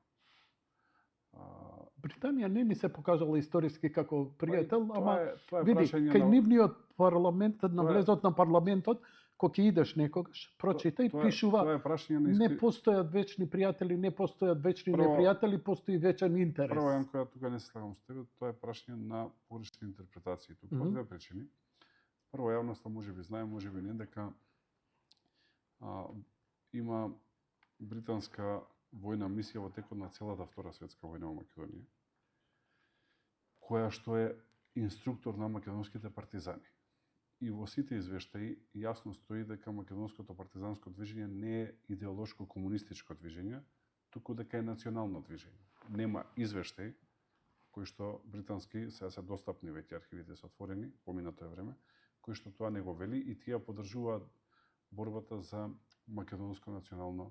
Британија не ни се покажала историски како пријател, ама тоа е види, прашање кај на- нивниот парламент, на Тоа е- влезот на парламентот, кога ќе идеш некогаш, прочитај, тоа пишува е прашање на не постојат вечни пријатели, не постојат вечни Прво- непријатели, постои вечен интерес. Прво, Јанко, ја тука не се слагам со тебе, тоа е прашање на погрешни интерпретации. Тука по две причини. Прво, јавноста може би знае, може би не, дека има британска војна мисија во текот на целата Втора светска војна во Македонија, која што е инструктор на македонските партизани. И во сите извештаи јасно стои дека македонското партизанско движење не е идеолошко комунистичко движење, туку дека е национално движење. Нема извештај кои што британски сега се достапни, веќе архивите се отворени, поминато е време, кои што тоа не го вели и тие поддржуваат борбата за македонско национално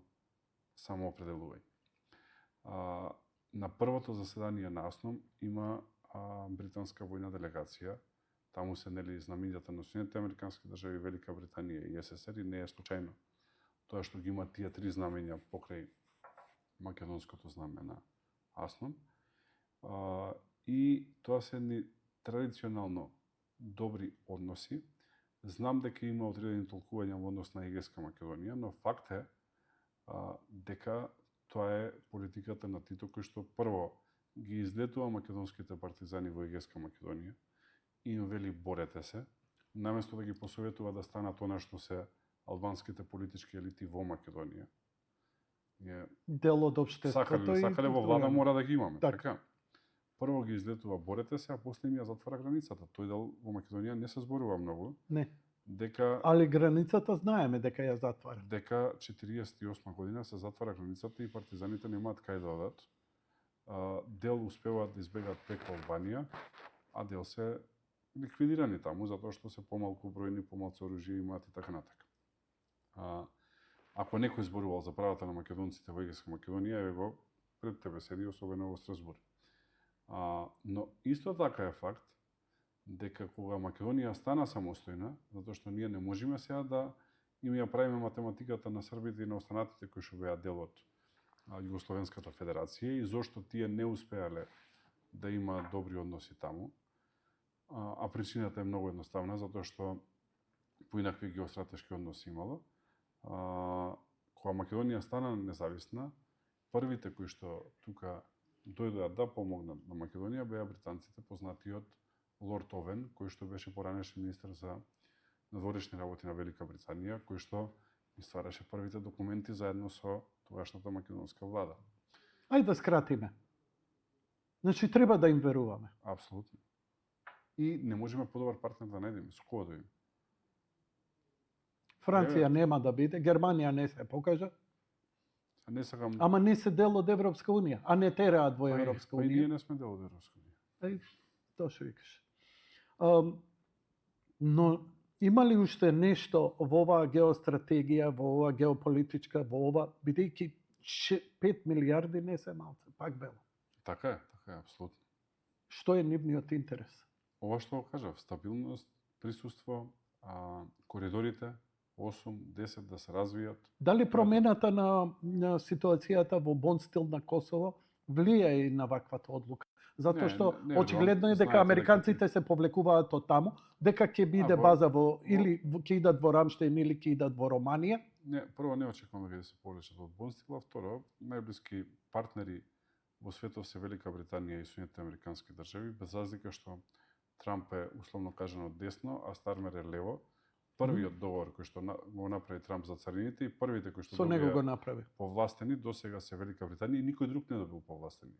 самоопределување. На првото заседание на АСНОМ има британска војна делегација. Таму се нели знамињата на Соединетите американски држави, Велика Британија и СССР, и не е случајно тоа што ги има тие три знамења покрај македонското знаме на АСНОМ. И тоа се ни традиционално добри односи. Знам дека има одредени толкувања во однос на Егејска Македонија, но факт е дека тоа е политиката на Тито, кој што прво ги излетува македонските партизани во Егејска Македонија и им вели борете се, наместо да ги посоветува да станат она што се албанските политички елити во Македонија. Дел од општеството. Сакале во влада мора да ги имаме. Так. Така. Прво ги излетува борете се, а после им ја затвора границата. Тој дел во Македонија не се зборува многу. Не. Дека Али границата знаеме дека ја затвара. дека 48 година се затвара границата и партизаните немаат кај да одат. Дел успеваат да избегаат преку Албанија, а дел се ликвидирани таму затоа што се помалку бројни, помалку оружје имаат и така натака. Ако некој зборувал за правата на македонците во Егејска Македонија, еве го пред тебе седи, особено во Страсбург. Но исто така е факт дека кога Македонија стана самостојна, затоа што ние не можеме сега да им ја правиме математиката на србите и на останатите кои што беа дел од Југословенската федерација и зошто тие не успеале да имаат добри односи таму. А причината е многу едноставна, затоа што поинакви геостратешки односи имало. Кога Македонија стана независна, првите кои што тука дојдоа да помогнат на Македонија беа британците, познати од Лорд Овен, кој што беше поранешен министер за надворешни работи на Велика Британија, кој што ствараше првите документи заедно со тогашната македонска влада. Ајде да скратиме. Значи треба да им веруваме. Апсолутно. И не можеме подобар партнер да најдеме. Со кого да им? Франција нема да биде, Германија не се покажа, Не сакам. ама не се дел од Европска унија, а не тераат во Европска Па и ние унија. не сме дел од Европска унија. Тоа што викаш. Но има ли уште нешто во оваа геостратегија, во оваа геополитичка, во ова, бидејќи 5 милиарди не се малце, пак бело. Така е, апсолутно. Што е нивниот интерес? Ова што го кажав, стабилност, присуство, коридорите 8, 10 да се развијат. Дали промената на ситуацијата во бон стил на Косово влијае и на ваквата одлука? Затоа што не, очигледно е дека знаете американците се повлекуваат од таму, дека ќе биде база во или ќе идат во Рамштеин или ќе идат во Романија. Не, прво не очекувам дека се повлечат од бон стил, а второ, најблиски партнери во светот се Велика Британија и Соединетите американски држави, без разлика што Трамп е условно кажано десно, а Стармер е лево. Првиот договор кој што го направи Трамп за царините и првите кои што Со него го направи. Повластени досега се Велика Британија и никој друг не добил повластени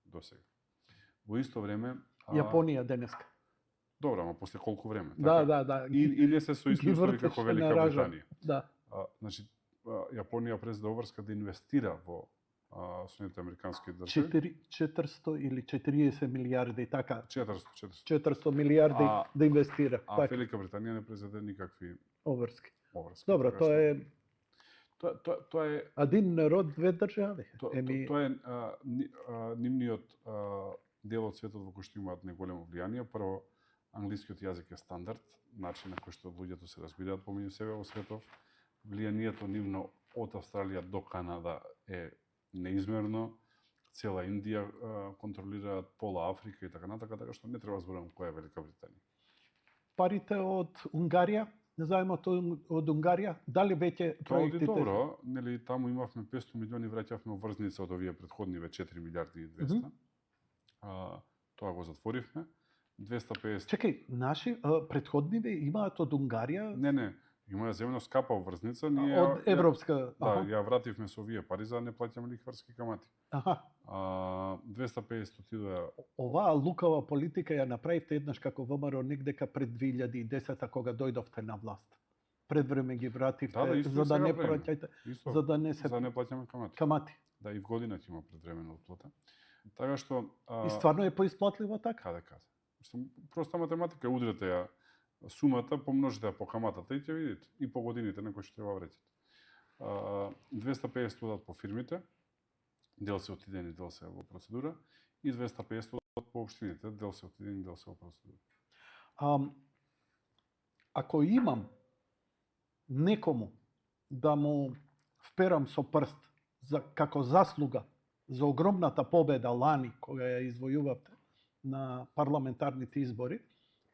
досега. Во исто време Јапонија денеска. Добро, ама после колку време? Да. И не се соистои како Велика Британија. Да. Значи Јапонија през да уврска да инвестира во Соединетите американски држави. 400 или 40 милиарди, така. 400 милиарди да инвестира. А Велика Британија не презеде никакви обврски. Добро, тоа е тоа е един народ, две држави. Тоа е нивниот дел од светот во кој што имаат неголемо влијание. Прво, англискиот јазик е стандард, начин на кој што луѓето се разбираат помеѓу себе во светот. Влијанието нивно од Австралија до Канада е неизмерно. Цела Индија контролираат пола Африка и така натака, така што не треба зборам која е Велика Британија. Парите од Унгарија, заемот од Унгарија, дали веќе проектите? Тоа добро, нели таму имавме 500 милиони, враќавме врзница од овие претходниве 4 милиарди и 200. Тоа го затворивме. 250. Чекај, наши претходниве имаат од Унгарија? Не. Има земно скапа врзница, ние од европска. Да, ја вративме со овие пари за да не плаќаме лихварски камати. 250 отидоа. Оваа лукава политика ја направивте еднаш како ВМРО негдека пред 2010 кога дојдовте на власт. Пред време ги вративте за да не плаќајте, за да не се за да не плаќаме камати. Камати. Да, и в година ќе има предвремена отплата. Така што И стварно е поисплатливо така? каде. Што проста математика, удрете ја сумата, помножите ја по каматата и ќе видите и по годините на кои што треба враќате. 250 одат по фирмите, дел се отидени, дел се во процедура, и 250 одат по општините, дел се отидени, дел се во процедура. Ако имам некому да му вперам со прст како заслуга за огромната победа лани кога ја извојувавте на парламентарните избори,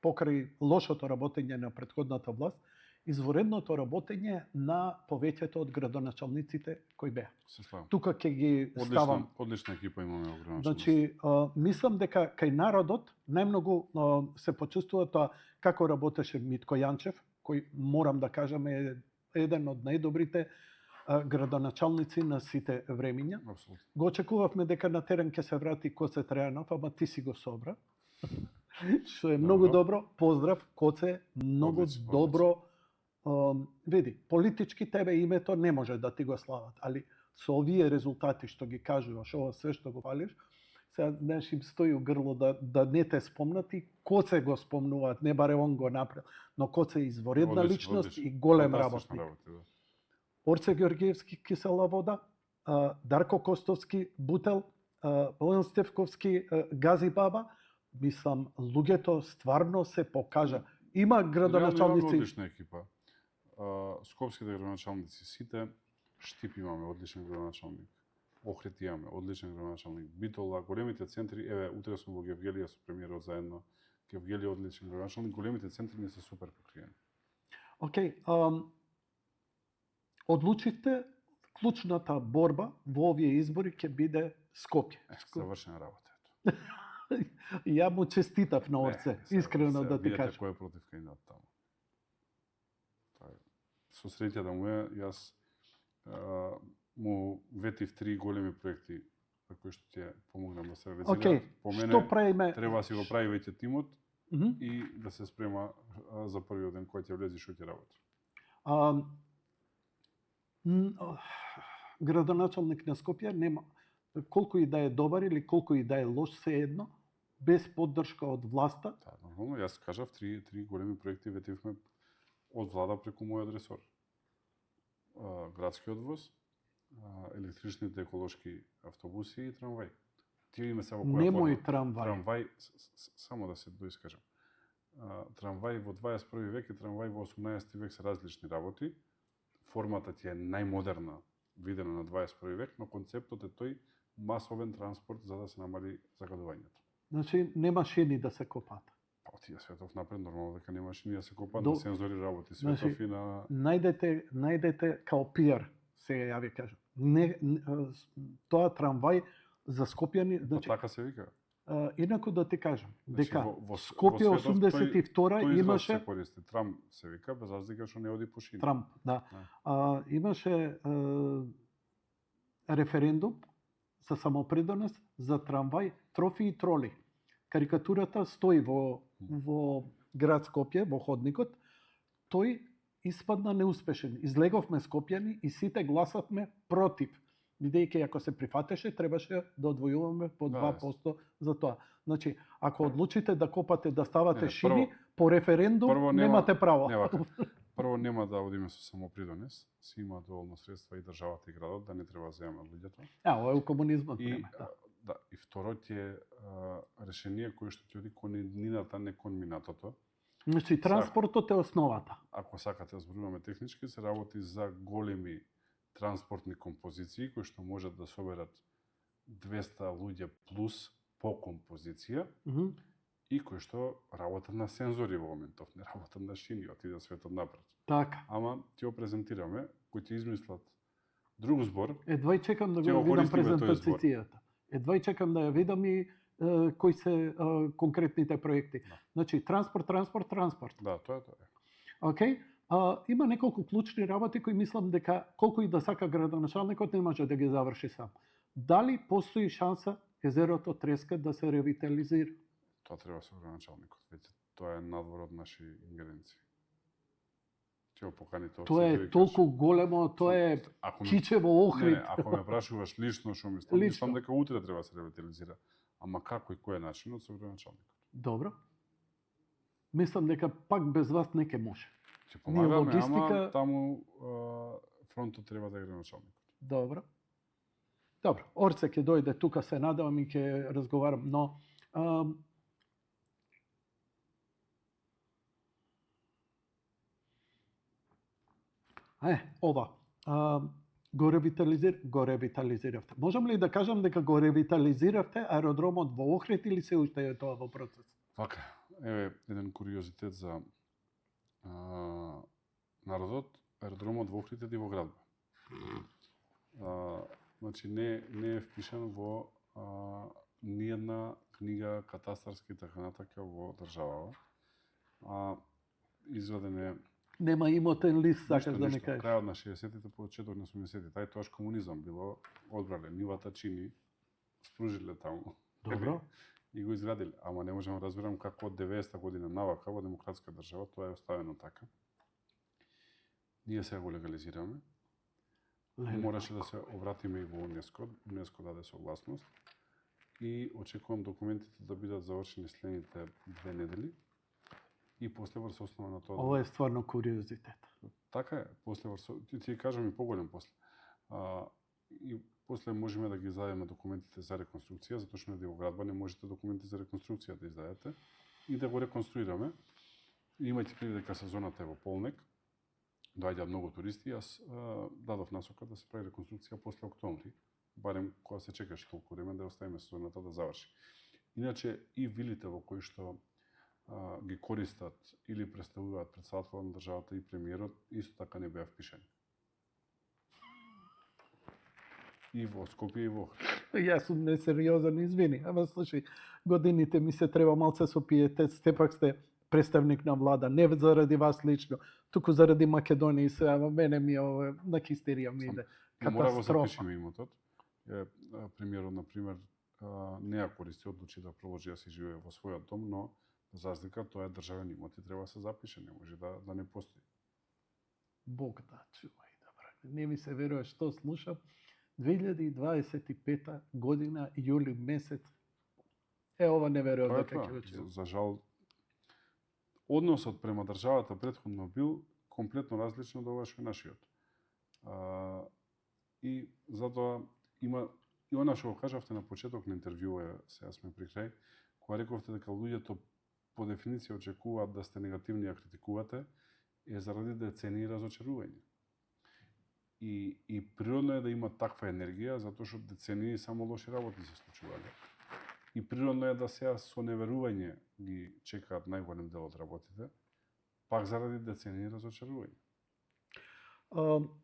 покрај лошото работење на претходната власт, изворедното работење на повеќето од градоначалниците кои беа. Се славам. Тука ќе ги ставам. Одлична екипа имаме во градоначалниците. Значи, мислам дека кај народот најмногу се почувствува тоа како работеше Митко Јанчев, кој морам да кажам е еден од најдобрите градоначалници на сите времиња. Апсолутно. Го очекувавме дека на терен ќе се врати Коце Трајанов, ама ти си го собра. Што е многу добро. Поздрав, Коце, многу добро. Види, политички тебе името не може да ти го слават, али со овие резултати што ги кажуваш, ова све што го фалиш, сега знаеш им стои у грло да не те спомнат и Коце го спомнуваат, не баре он го направил, но Коце е изворедна личност и голем работник. Орце Георгиевски Кисела вода, Дарко Костовски Бутел, Олен Стевковски Гази баба, мислам, луѓето стварно се покажа. Има градоначалници. Одлична екипа. Скопските градоначалници сите, Штип имаме одличен градоначалник. Охрид имаме одличен градоначалник. Битола, големите центри, еве утре сум во Гевгелија со премиерот заедно. Гевгелија одличен градоначалник, големите центри не се супер покриени. Океј, одлучивте клучната борба во овие избори ќе биде Скопје. Завршена работа. Ја му честитав на Орце, искрено да ти кажам. Кој е против кандидат таму. Со среќа да му е, јас му ветив 3 големи проекти за кои што ќе помогнам да се реализираат. Океј, По мене што правиме? треба да си го прави веќе тимот и да се спрема за првиот ден кој ќе влезе и што ќе работи. Градоначалник на Скопје нема, колку и да е добар или колку и да е лош, се едно, без поддршка од власта. Да, нормално, јас кажав 3 големи проекти ветивме од влада преку мојот ресор. Градскиот воз, електричните еколошки автобуси и трамвај. Тие име се во која Немој трамвај. Трамвај, само да се доискажам. Трамвај во 21 век и трамвај во 18 век се различни работи. Формата ти е најмодерна, видена на 21 век, но концептот е тој масовен транспорт за да се намали загадувањето. Значи, нема шини да се копаат. Па отиде светов напред, нормално дека нема шини да се копаат, на сензори работи светов Значи, и на... Најдете као пиар, сега ја ви кажам. Тоа трамвај за Скопјани, значи, така се вика. Инаку да ти кажам, дека во Скопје светов 82 тој имаше се користи. Трам се вика, без разлика што не оди по шини. Трамп, да. Имаше референдум за самопридонес за трамвај, трофи и троли. Карикатурата стои во град Скопје, во ходникот. Тој испадна неуспешен. Излеговме Скопјани и сите гласавме против. Бидејќи ако се прифатеше, требаше да одвојуваме по 2% за тоа. Значи, ако одлучите да копате, да ставате шини, по референдум немате право. Прво нема да одиме со самопридонес, си има доволно средства и државата и градот, да не треба да земаме луѓето. Ова е у комунизмот време. Да, и второ е решение кое што ќе оди кон иднината, не кон минатото. Значи, транспортот е основата. Ако сакате да зборуваме технички, се работи за големи транспортни композиции кои што можат да соберат 200 луѓе плюс по композиција и кои што работат на сензори во моментов, не работат на шини, отиде светот напред. Така. Ама ти го презентираме, кои ќе измислат друг збор. Едва и чекам да го видам презентацијата. Едва и чекам да ја видам и кои се конкретните проекти. Да. Значи, транспорт. Да, тоа е. Океј. Има неколку клучни работи кои мислам дека колку и да сака градоначалникот не може да ги заврши сам. Дали постои шанса езерото Треска да се ревитализира? Тоа треба со градоначалникот, веќе тоа е надвор од наши ингеренции. Ќе го поканите Тоа е толку големо, тоа е Ако ме- кичево Не, Охрид. ако ме прашуваш лично што мислам, Лично. мислам дека утре треба да се ревитализира. Ама како и кој е начинот со градоначалникот? Добро. Мислам дека пак без вас не ќе може. Ќе помагаме, логистика- ама таму фронтот треба да е градоначалникот. Добро. Добро. Орце ќе дојде тука, се надевам и ќе разговарам, но ова. Го ревитализиравте. Можам ли да кажам дека го ревитализиравте аеродромот во Охрид или се уште е тоа во процес? Вака, еве еден куриозитет за народот, аеродромот во Охрид е дивоградба. Значи не е впишан во ниедна книга катастарска и така натака во државава. Изведен е Нема имотен лист, сакаш ништо, да ми ништо. кажеш. Крајот на 60-тите, почеток на 80-тите. Тај тоаш комунизам било одбрале, нивата чини, спружиле таму. Добро. И го изградиле. Ама не можам да разберам како од 90-та година навака во демократска држава тоа е оставено така. Ние сега го легализираме. Мораше да се обратиме и во УНЕСКО. УНЕСКО даде согласност. И очекувам документите да бидат завршени следните 2 недели. И после врз основа на тоа. Ова е стварно куриозитет. Така е, после врз ти кажам и поголем после. И после можеме да ги издадеме документите за реконструкција, затоа што на дивоградба не можете документи за реконструкција да издадете и да го реконструираме. Имајте предвид дека сезоната е во полнек, доаѓаат многу туристи, јас дадов насока да се прави реконструкција после октомври, барем кога се чекаше толку време да оставиме сезоната да заврши. Иначе и вилите во кои што ги користат или представуваат претставателот на државата и премиерот, исто така не беа впишани. И во Скопје и во Охрид. Јас сум несериозен, извини, ама слушај, годините ми се треба малце со пиетет, сепак сте представник на влада, не заради вас лично, туку заради Македонија и се, ама мене ми е ова на хистерија ми иде. Мора го Катастрофа. запишеме имотот. Премиерот, например, не ја користи, одлучи да продолжи да се живее во својот дом, но за разлика тоа е државен имот и треба да се запише, не може да не постои. Бог да чувај, добро. Не ми се верува што слушам. 2025 година, јули месец. Ова не верувам Тоа е дека тоа. ќе го чуам. За жал, односот према државата претходно бил комплетно различно од ова што е нашиот. И затоа има и она што го кажавте на почеток на интервјуа, сега сме при крај, кога рековте дека луѓето по дефиниција очекуваат да сте негативни и критикувате, е заради децении и разочарување. И природно е да има таква енергија, затоа што децении само лоши работи се случувале. И природно е да сега со неверување ги чекаат најголем дел од работите, пак заради децении и разочарување.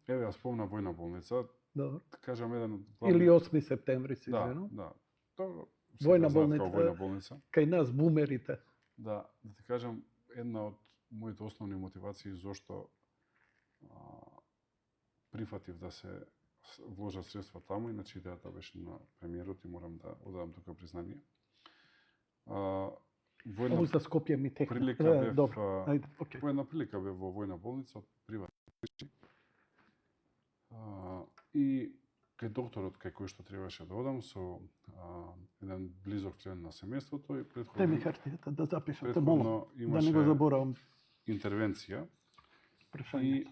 Еве, ја спомна војна болница, Добро. да кажам еден од Или 8 септември си Да, извинувам. да. Тоа се Војна казва болница. како војна болница. Кај нас бумерите. Да ти кажам, една од моите основни мотивации зошто прифатив да се вложат средства таму, иначе идејата беше на премиерот и морам да одадам тука признание. Војна Ово за Скопје ми техна. прилика бев, Добро, ајде, окей. по една прилика бев во војна болница од приватни. И кај докторот кај кој што требаше да одам со еден близок член на семејството и Те ми претходно хартијата да запишам, те молам, да не го имаше заборавам. интервенција Прашање. и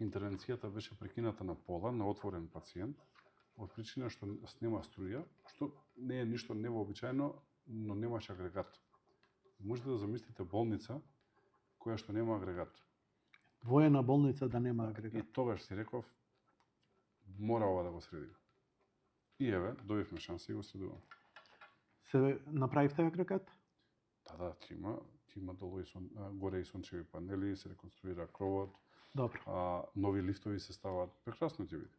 интервенцијата беше прекината на пола на отворен пациент од причина што снема струја, што не е ништо невообичаено, но немаше агрегат. Можете да замислите болница која што нема агрегат. Воена болница да нема И агрегат. тогаш си реков, мора ова да го средиме. И еве, добивме шанса и го средуваме. Се направивте агрегат? Да, ти има долу и горе и сончеви панели, се реконструира кровот, Добро. нови лифтови се ставаат. Прекрасно ќе биде.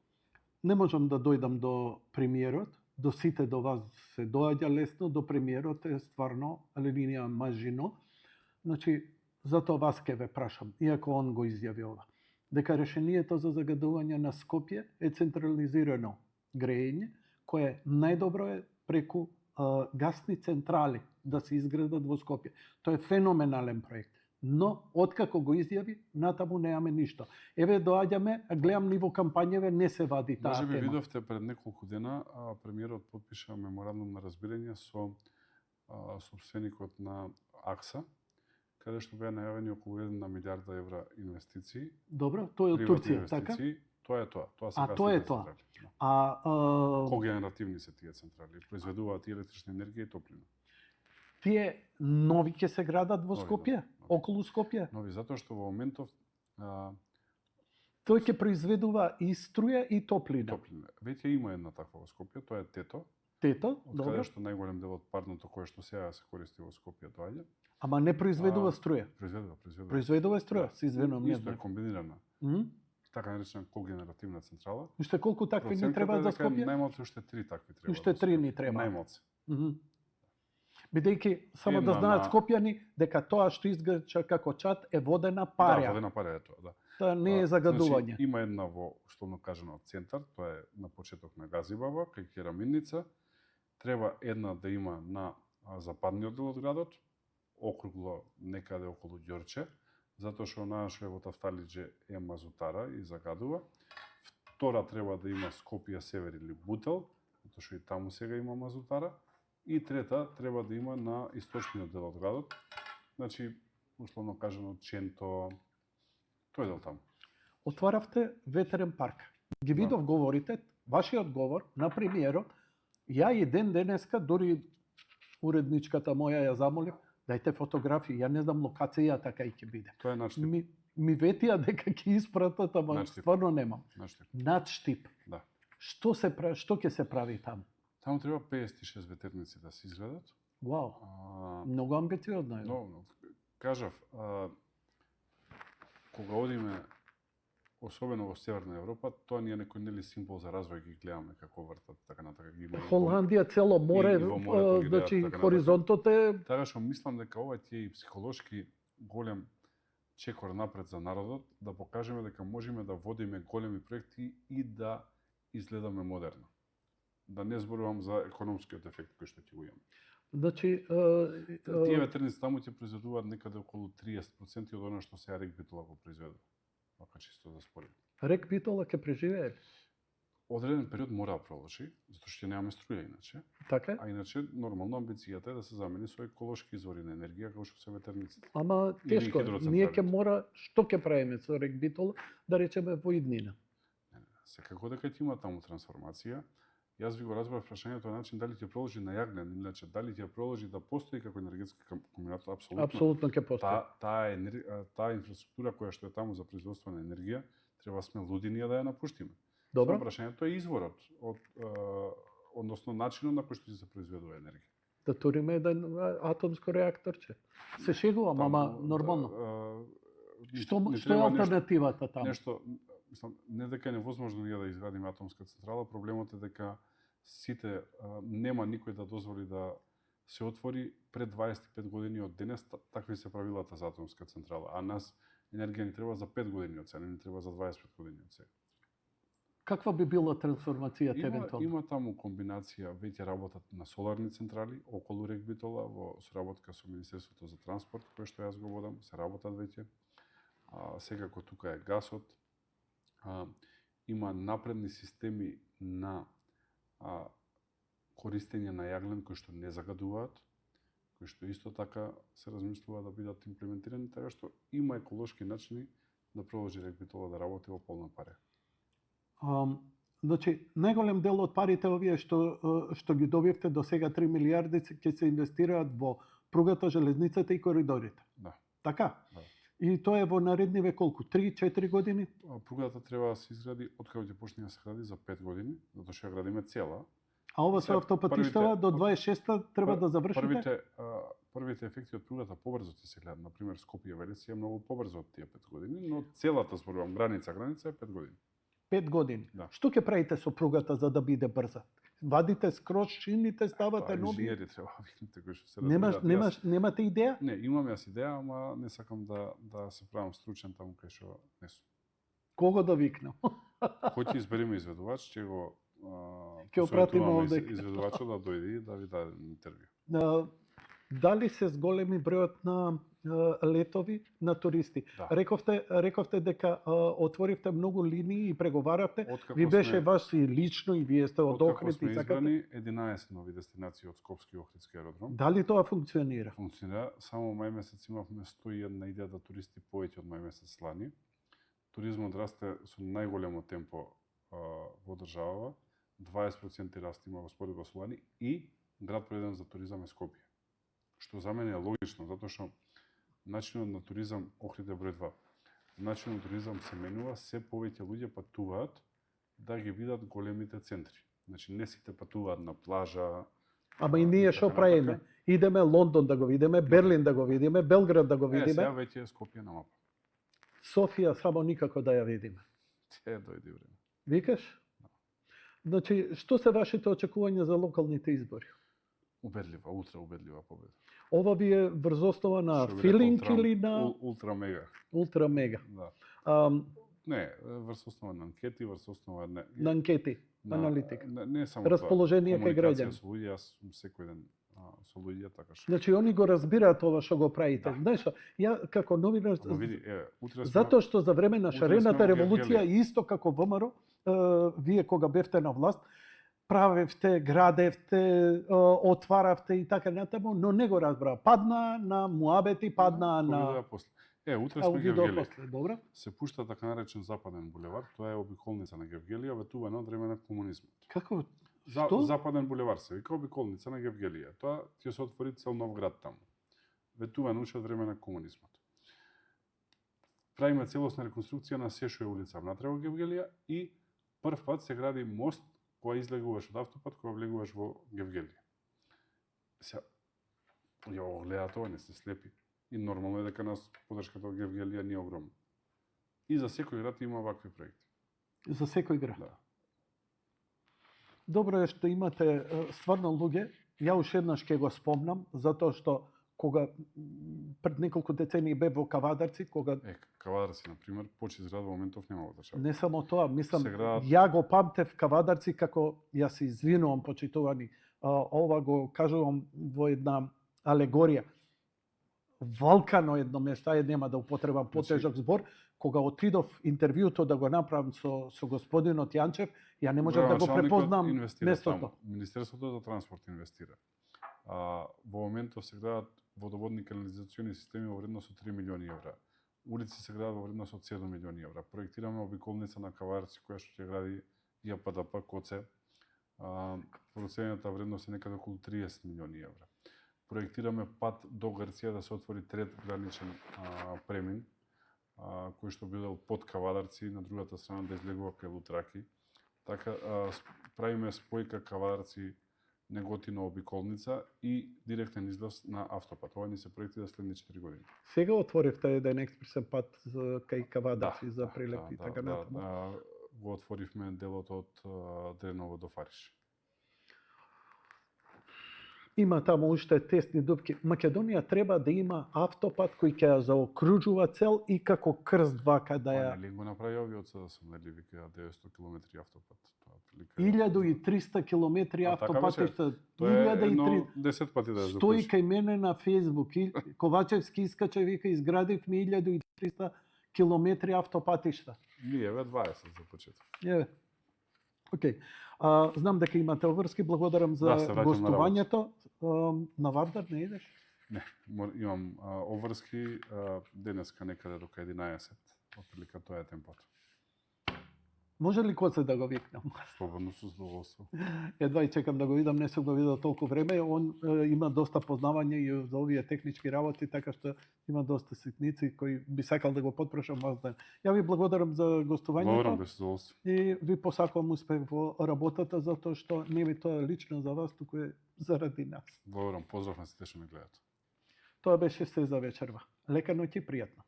Не можам да дојдам до премиерот, до сите до вас се доаѓа лесно, до премиерот е стварно линија мажино. Значи, затоа вас ке ве прашам, иако он го изјави ова, дека решението за загадување на Скопје е централизирано грејење, кое е најдобро е преку гасни централи да се изградат во Скопје. Тоа е феноменален проект. Но откако го изјави, натаму немаме ништо. Еве доаѓаме, а гледам ниво кампањеве не се вади таа Може би тема. видовте пред неколку дена премиерот потпиша меморандум на разбирање со собственикот на АКСА, каде што беа најавени околу 1 милијарда евра инвестиции. Добро, тоа е од приватни Турција, така? инвестиции. Тоа е тоа. Тоа се А, тоа е тоа. Когенеративни се тие централи, произведуваат и електрична енергија и топлина. Тие нови ќе се градат во Нови, Скопје, нови. околу Скопје. Нови затоа што во моментов Тој ќе произведува и струја и топлина. топлина. Веќе има една таква во Скопје, тоа е ТЕТО, Тето, од добро. каде што најголем дел од парното кое што сега се користи во Скопје доаѓа. Ама не произведува струја. Произведува. Произведува струја, се извинувам, не Исто е знам. комбинирана, Мгм. така наречена когенеративна централа. Уште колку такви ни треба за Проценката е дека Скопје? најмалку уште 3 такви треба. Уште за 3 Скопје. ни треба. Најмалку. Мгм. Бидејќи само да Една знаат на- скопјани дека тоа што изгрча како чат е водена Да, парја. водена парја е тоа, да. Тоа не е загадување. Значи, има една во, условно кажано, центар, тоа е на почеток на Газибаба, кај Кераминница. Треба една да има на западниот дел од градот, округло некаде околу Ѓорче, затоа што онаа што е во Тафталиџе е мазутара и загадува. Втора треба да има Скопје Север или Бутел, затоа што и таму сега има мазутара. И трета треба да има на источниот дел од градот, значи, условно кажано, Ченто, тој дел таму. Отваравте ветерен парк. Ги видов говорите, вашиот говор на премиерот, ја и ден денеска, дури уредничката моја ја замолив, дајте фотографии, ја не знам локацијата кај ќе биде. Тоа е надштип. Ми ветија дека ќе испратат, ама Надштип. стварно немам. Надштип. Надштип. Да. Што ќе се прави таму? Таму треба 56 ветерници да се изградат. Вау, А, многу амбициозно е. но, кажав, кога одиме, особено во Северна Европа, тоа ни е некој нели символ за развој, ги гледаме како вртат, така натака ги има. и во- Холандија цело море, и во морето ги гледаат, значи така натака. хоризонтот е Така што мислам дека ова ти е и психолошки голем чекор напред за народот, да покажеме дека можеме да водиме големи проекти и да изгледаме модерно. Да не зборувам за економскиот ефект кој што ќе го имаме. значи Тие ветерници таму ќе произведуваат некаде околу 30% од она што сега Рек Битола го произведува. Вака чисто да спорим. Рек Битола ќе преживее, Одреден период мора да продолжи, затоа што ќе немаме струја иначе, така? а иначе нормално амбицијата е да се замени со еколошки извори на енергија како што се ветерниците. Ама Или тешко, е. хидроцентралите. Ние ќе мора, што ќе правиме со Рек Битола, да речеме во иднина. Секако дека ќе има таму трансформација. Јас ви го разбрав прашањето на начин дали ќе продолжи на јаглен, иначе дали ќе продолжи да постои како енергетски комбинат, апсолутно. Апсолутно ќе постои. Таа инфраструктура која што е таму за производство на енергија, треба сме луди ние да ја напуштиме. Добро. Само прашањето е изворот односно начинот на кој што ќе се произведува енергија. Да туриме еден атомско реакторче. Се шегувам, ама нормално. Што е алтернативата таму? Нешто, мислам, не дека е невозможно ние да изградиме атомска централа, проблемот е дека сите нема никој да дозволи да се отвори пред 25 години од денес, такви се правилата за атомска централа, а нас енергија ни треба за 5 години од сега, не ни треба за 25 години од сега. Каква би била трансформацијата евентуално? Има таму комбинација, веќе работат на соларни централи околу Рек Битола во соработка со Министерството за транспорт, кој што јас го водам, се работат веќе. Секако тука е гасот. Има напредни системи на користење на јаглен кои што не загадуваат, кои што исто така се размислува да бидат имплементирани, така што има еколошки начини да продолжи Рек Битола да работи во полна паре. Значи, најголем дел од парите овие што ги добивте до сега 3 милијарди ќе се инвестираат во пругата, железницата и коридорите. Да. Така? Да. И тоа е во наредниве колку? 3-4 години? Пругата треба да се изгради откако ќе почне да се гради за 5 години, затоа што ја градиме цела. А ова со автопатиштава до 26-та треба да завршите? Првите ефекти од пругата побрзо ќе се гледат. Например, Скопје-Велес е многу побрзо од тие 5 години, но целата зборувам граница е 5 години. 5 години. Да. Што ќе правите со пругата за да биде брза? Вадите скроз шините, ставате нови? Инженери треба викнете кои што се разбираат. Немате идеја? Не, имам јас идеја, ама не сакам да се правам стручен таму кај што не сум. Кого да викнам? Кој ќе избереме изведувач, ќе го Ќе опратиме овде. изведувачот да дојде и да ви даде интервју. Дали се зголеми бројот на летови на туристи? Да. Рековте дека отворивте многу линии и преговаравте. Откако Ви беше сме- ваш и лично и вие сте од Откако Охрид сме и сакате. избрани 11 нови дестинации од Скопски и Охридски аеродром. Дали тоа функционира? Функционира. Само мај месец имавме 101.000 туристи повеќе од мај месец лани. Туризмот расте со најголемо темпо во државава. 20% раст има во споредба со лани и град преден за туризам е Скопје. Што за мене е логично, затоа што начинот на туризам Охрид е број 2. Начинот на туризам се менува, се повеќе луѓе патуваат да ги видат големите центри. Значи не сите патуваат на плажа. Ама и ние што така правиме? натака. Идеме Лондон да го видиме, Берлин да го видиме, Белград да го Сега видиме, веќе е Скопје на мапа. Софија само никако да ја видиме. Се дојде време. Викаш? Значи, што се вашите очекувања за локалните избори? Убедлива, ултра убедлива победа. Ова ви е врз основа на Што би филинг рекол Трамп, или на ултра мега. ултра мега? Да. Ам, Не, врз основа на анкети, врз основа на анкети, аналитика. Не само Расположение тоа. кај Комуникација граѓани. со луѓе, јас сум секој ден со луѓе, така што. Значи, они го разбираат ова што го правите. Да. Знаеш, што, ја како новинар, Ама види, утре сме затоа што за време на утре шарената сме во револуција, Гевгелија. исто како ВМРО, вие кога бевте на власт, правевте, градевте, отваравте и така натаму, но не го разбраа. Падна на муабети, падна на... Повидоа после. Утре А, сме видео Гевгелија. после, добро? Се пушта така наречен Западен булевар, тоа е обиколница на Гевгелија, ветувана од време на комунизмот. Како? Што? Западен булевар се вика обиколница на Гевгелија. Тоа ќе се отвори цел нов град таму. Ветувано уште од време на комунизмот. Правиме целосна реконструкција на се што е улица внатре во Гевгелија и прв пат се гради мост кога излегуваш од автопат, кога влегуваш во Гевгелија. Се ја го гледаат ова, не се слепи. И нормално е дека нас подршката од Гевгелија не е огромна. И за секој град има вакви проекти. За секој град. Да. Добро е што имате стварно луѓе. Ја уште еднаш ќе го спомнам, затоа што кога пред неколку децении бев во Кавадарци, кога Кавадарци, например, почит град во моментов нема во држава. не само тоа, мислам, Се градат- ја го памтев Кавадарци како, ја се извинувам, почитувани, ова го кажувам во една алегорија. Валкано едно место, ајде нема да употребам потежок збор, кога отидов интервјуто да го направам со господинот Јанчев, ја не можев да го Градоначалникот препознам инвестира местото. таму. Министерството за транспорт инвестира. Во моментов се градат водоводни канализациони системи во вредност од 3 милиони евра. Улици се градат во вредност од 7 милиони евра. Проектираме обиколница на Кавадарци која што ќе гради ЈПДП Коце. Проценета вредност е некаде околу 30 милиони евра. Проектираме пат до Грција да се отвори трет граничен премин, кој што бидел под Кавадарци, на другата страна да излегува кај Лутраки. Така, правиме спојка Кавадарци Неготино обиколница и директен излаз на автопат. Ова ни се проектира следни 4 години. Сега отворивте еден експресен пат за кај Кавадарци за прилепи и така натаму. Го отворивме делот од Дреново до Фариш. Има таму уште тесни дупки. Македонија треба да има автопат кој ќе ја заокружува цел и како крст вака да ја... Нели го направи овиот за сум, нели вика 900 км автопат. Тоа прилика 1300 километри А, така автопатишта. Тоа е едно 1300. 10 пати да ја Стои запуши. кај мене на Фејсбук. И Ковачевски искача, вика, изградивме 1300 километри автопатишта. Ние ве 20 за почеток. Еве. Океј. Знам дека имате обврски, благодарам за Да, се враќам на гостувањето. На Вардар не идеш? Не, имам обврски денеска некаде до 11. Отприлика тоа е темпото. Може ли Коце да го викнам? Слободно со задоволство. Едва и чекам да го видам, не сум го видел толку време. Он има доста познавање и за овие технички работи, така што има доста ситници кои би сакал да го потпрашам вас. Ја ви благодарам за Благодарам, гостувањето без задоволство. и ви посакувам успех во работата, затоа што не ви тоа лично за вас, туку е заради нас. Благодарам, поздрав на сите што ме гледаат. Тоа беше се за вечерва. Лека ноќ и пријатно.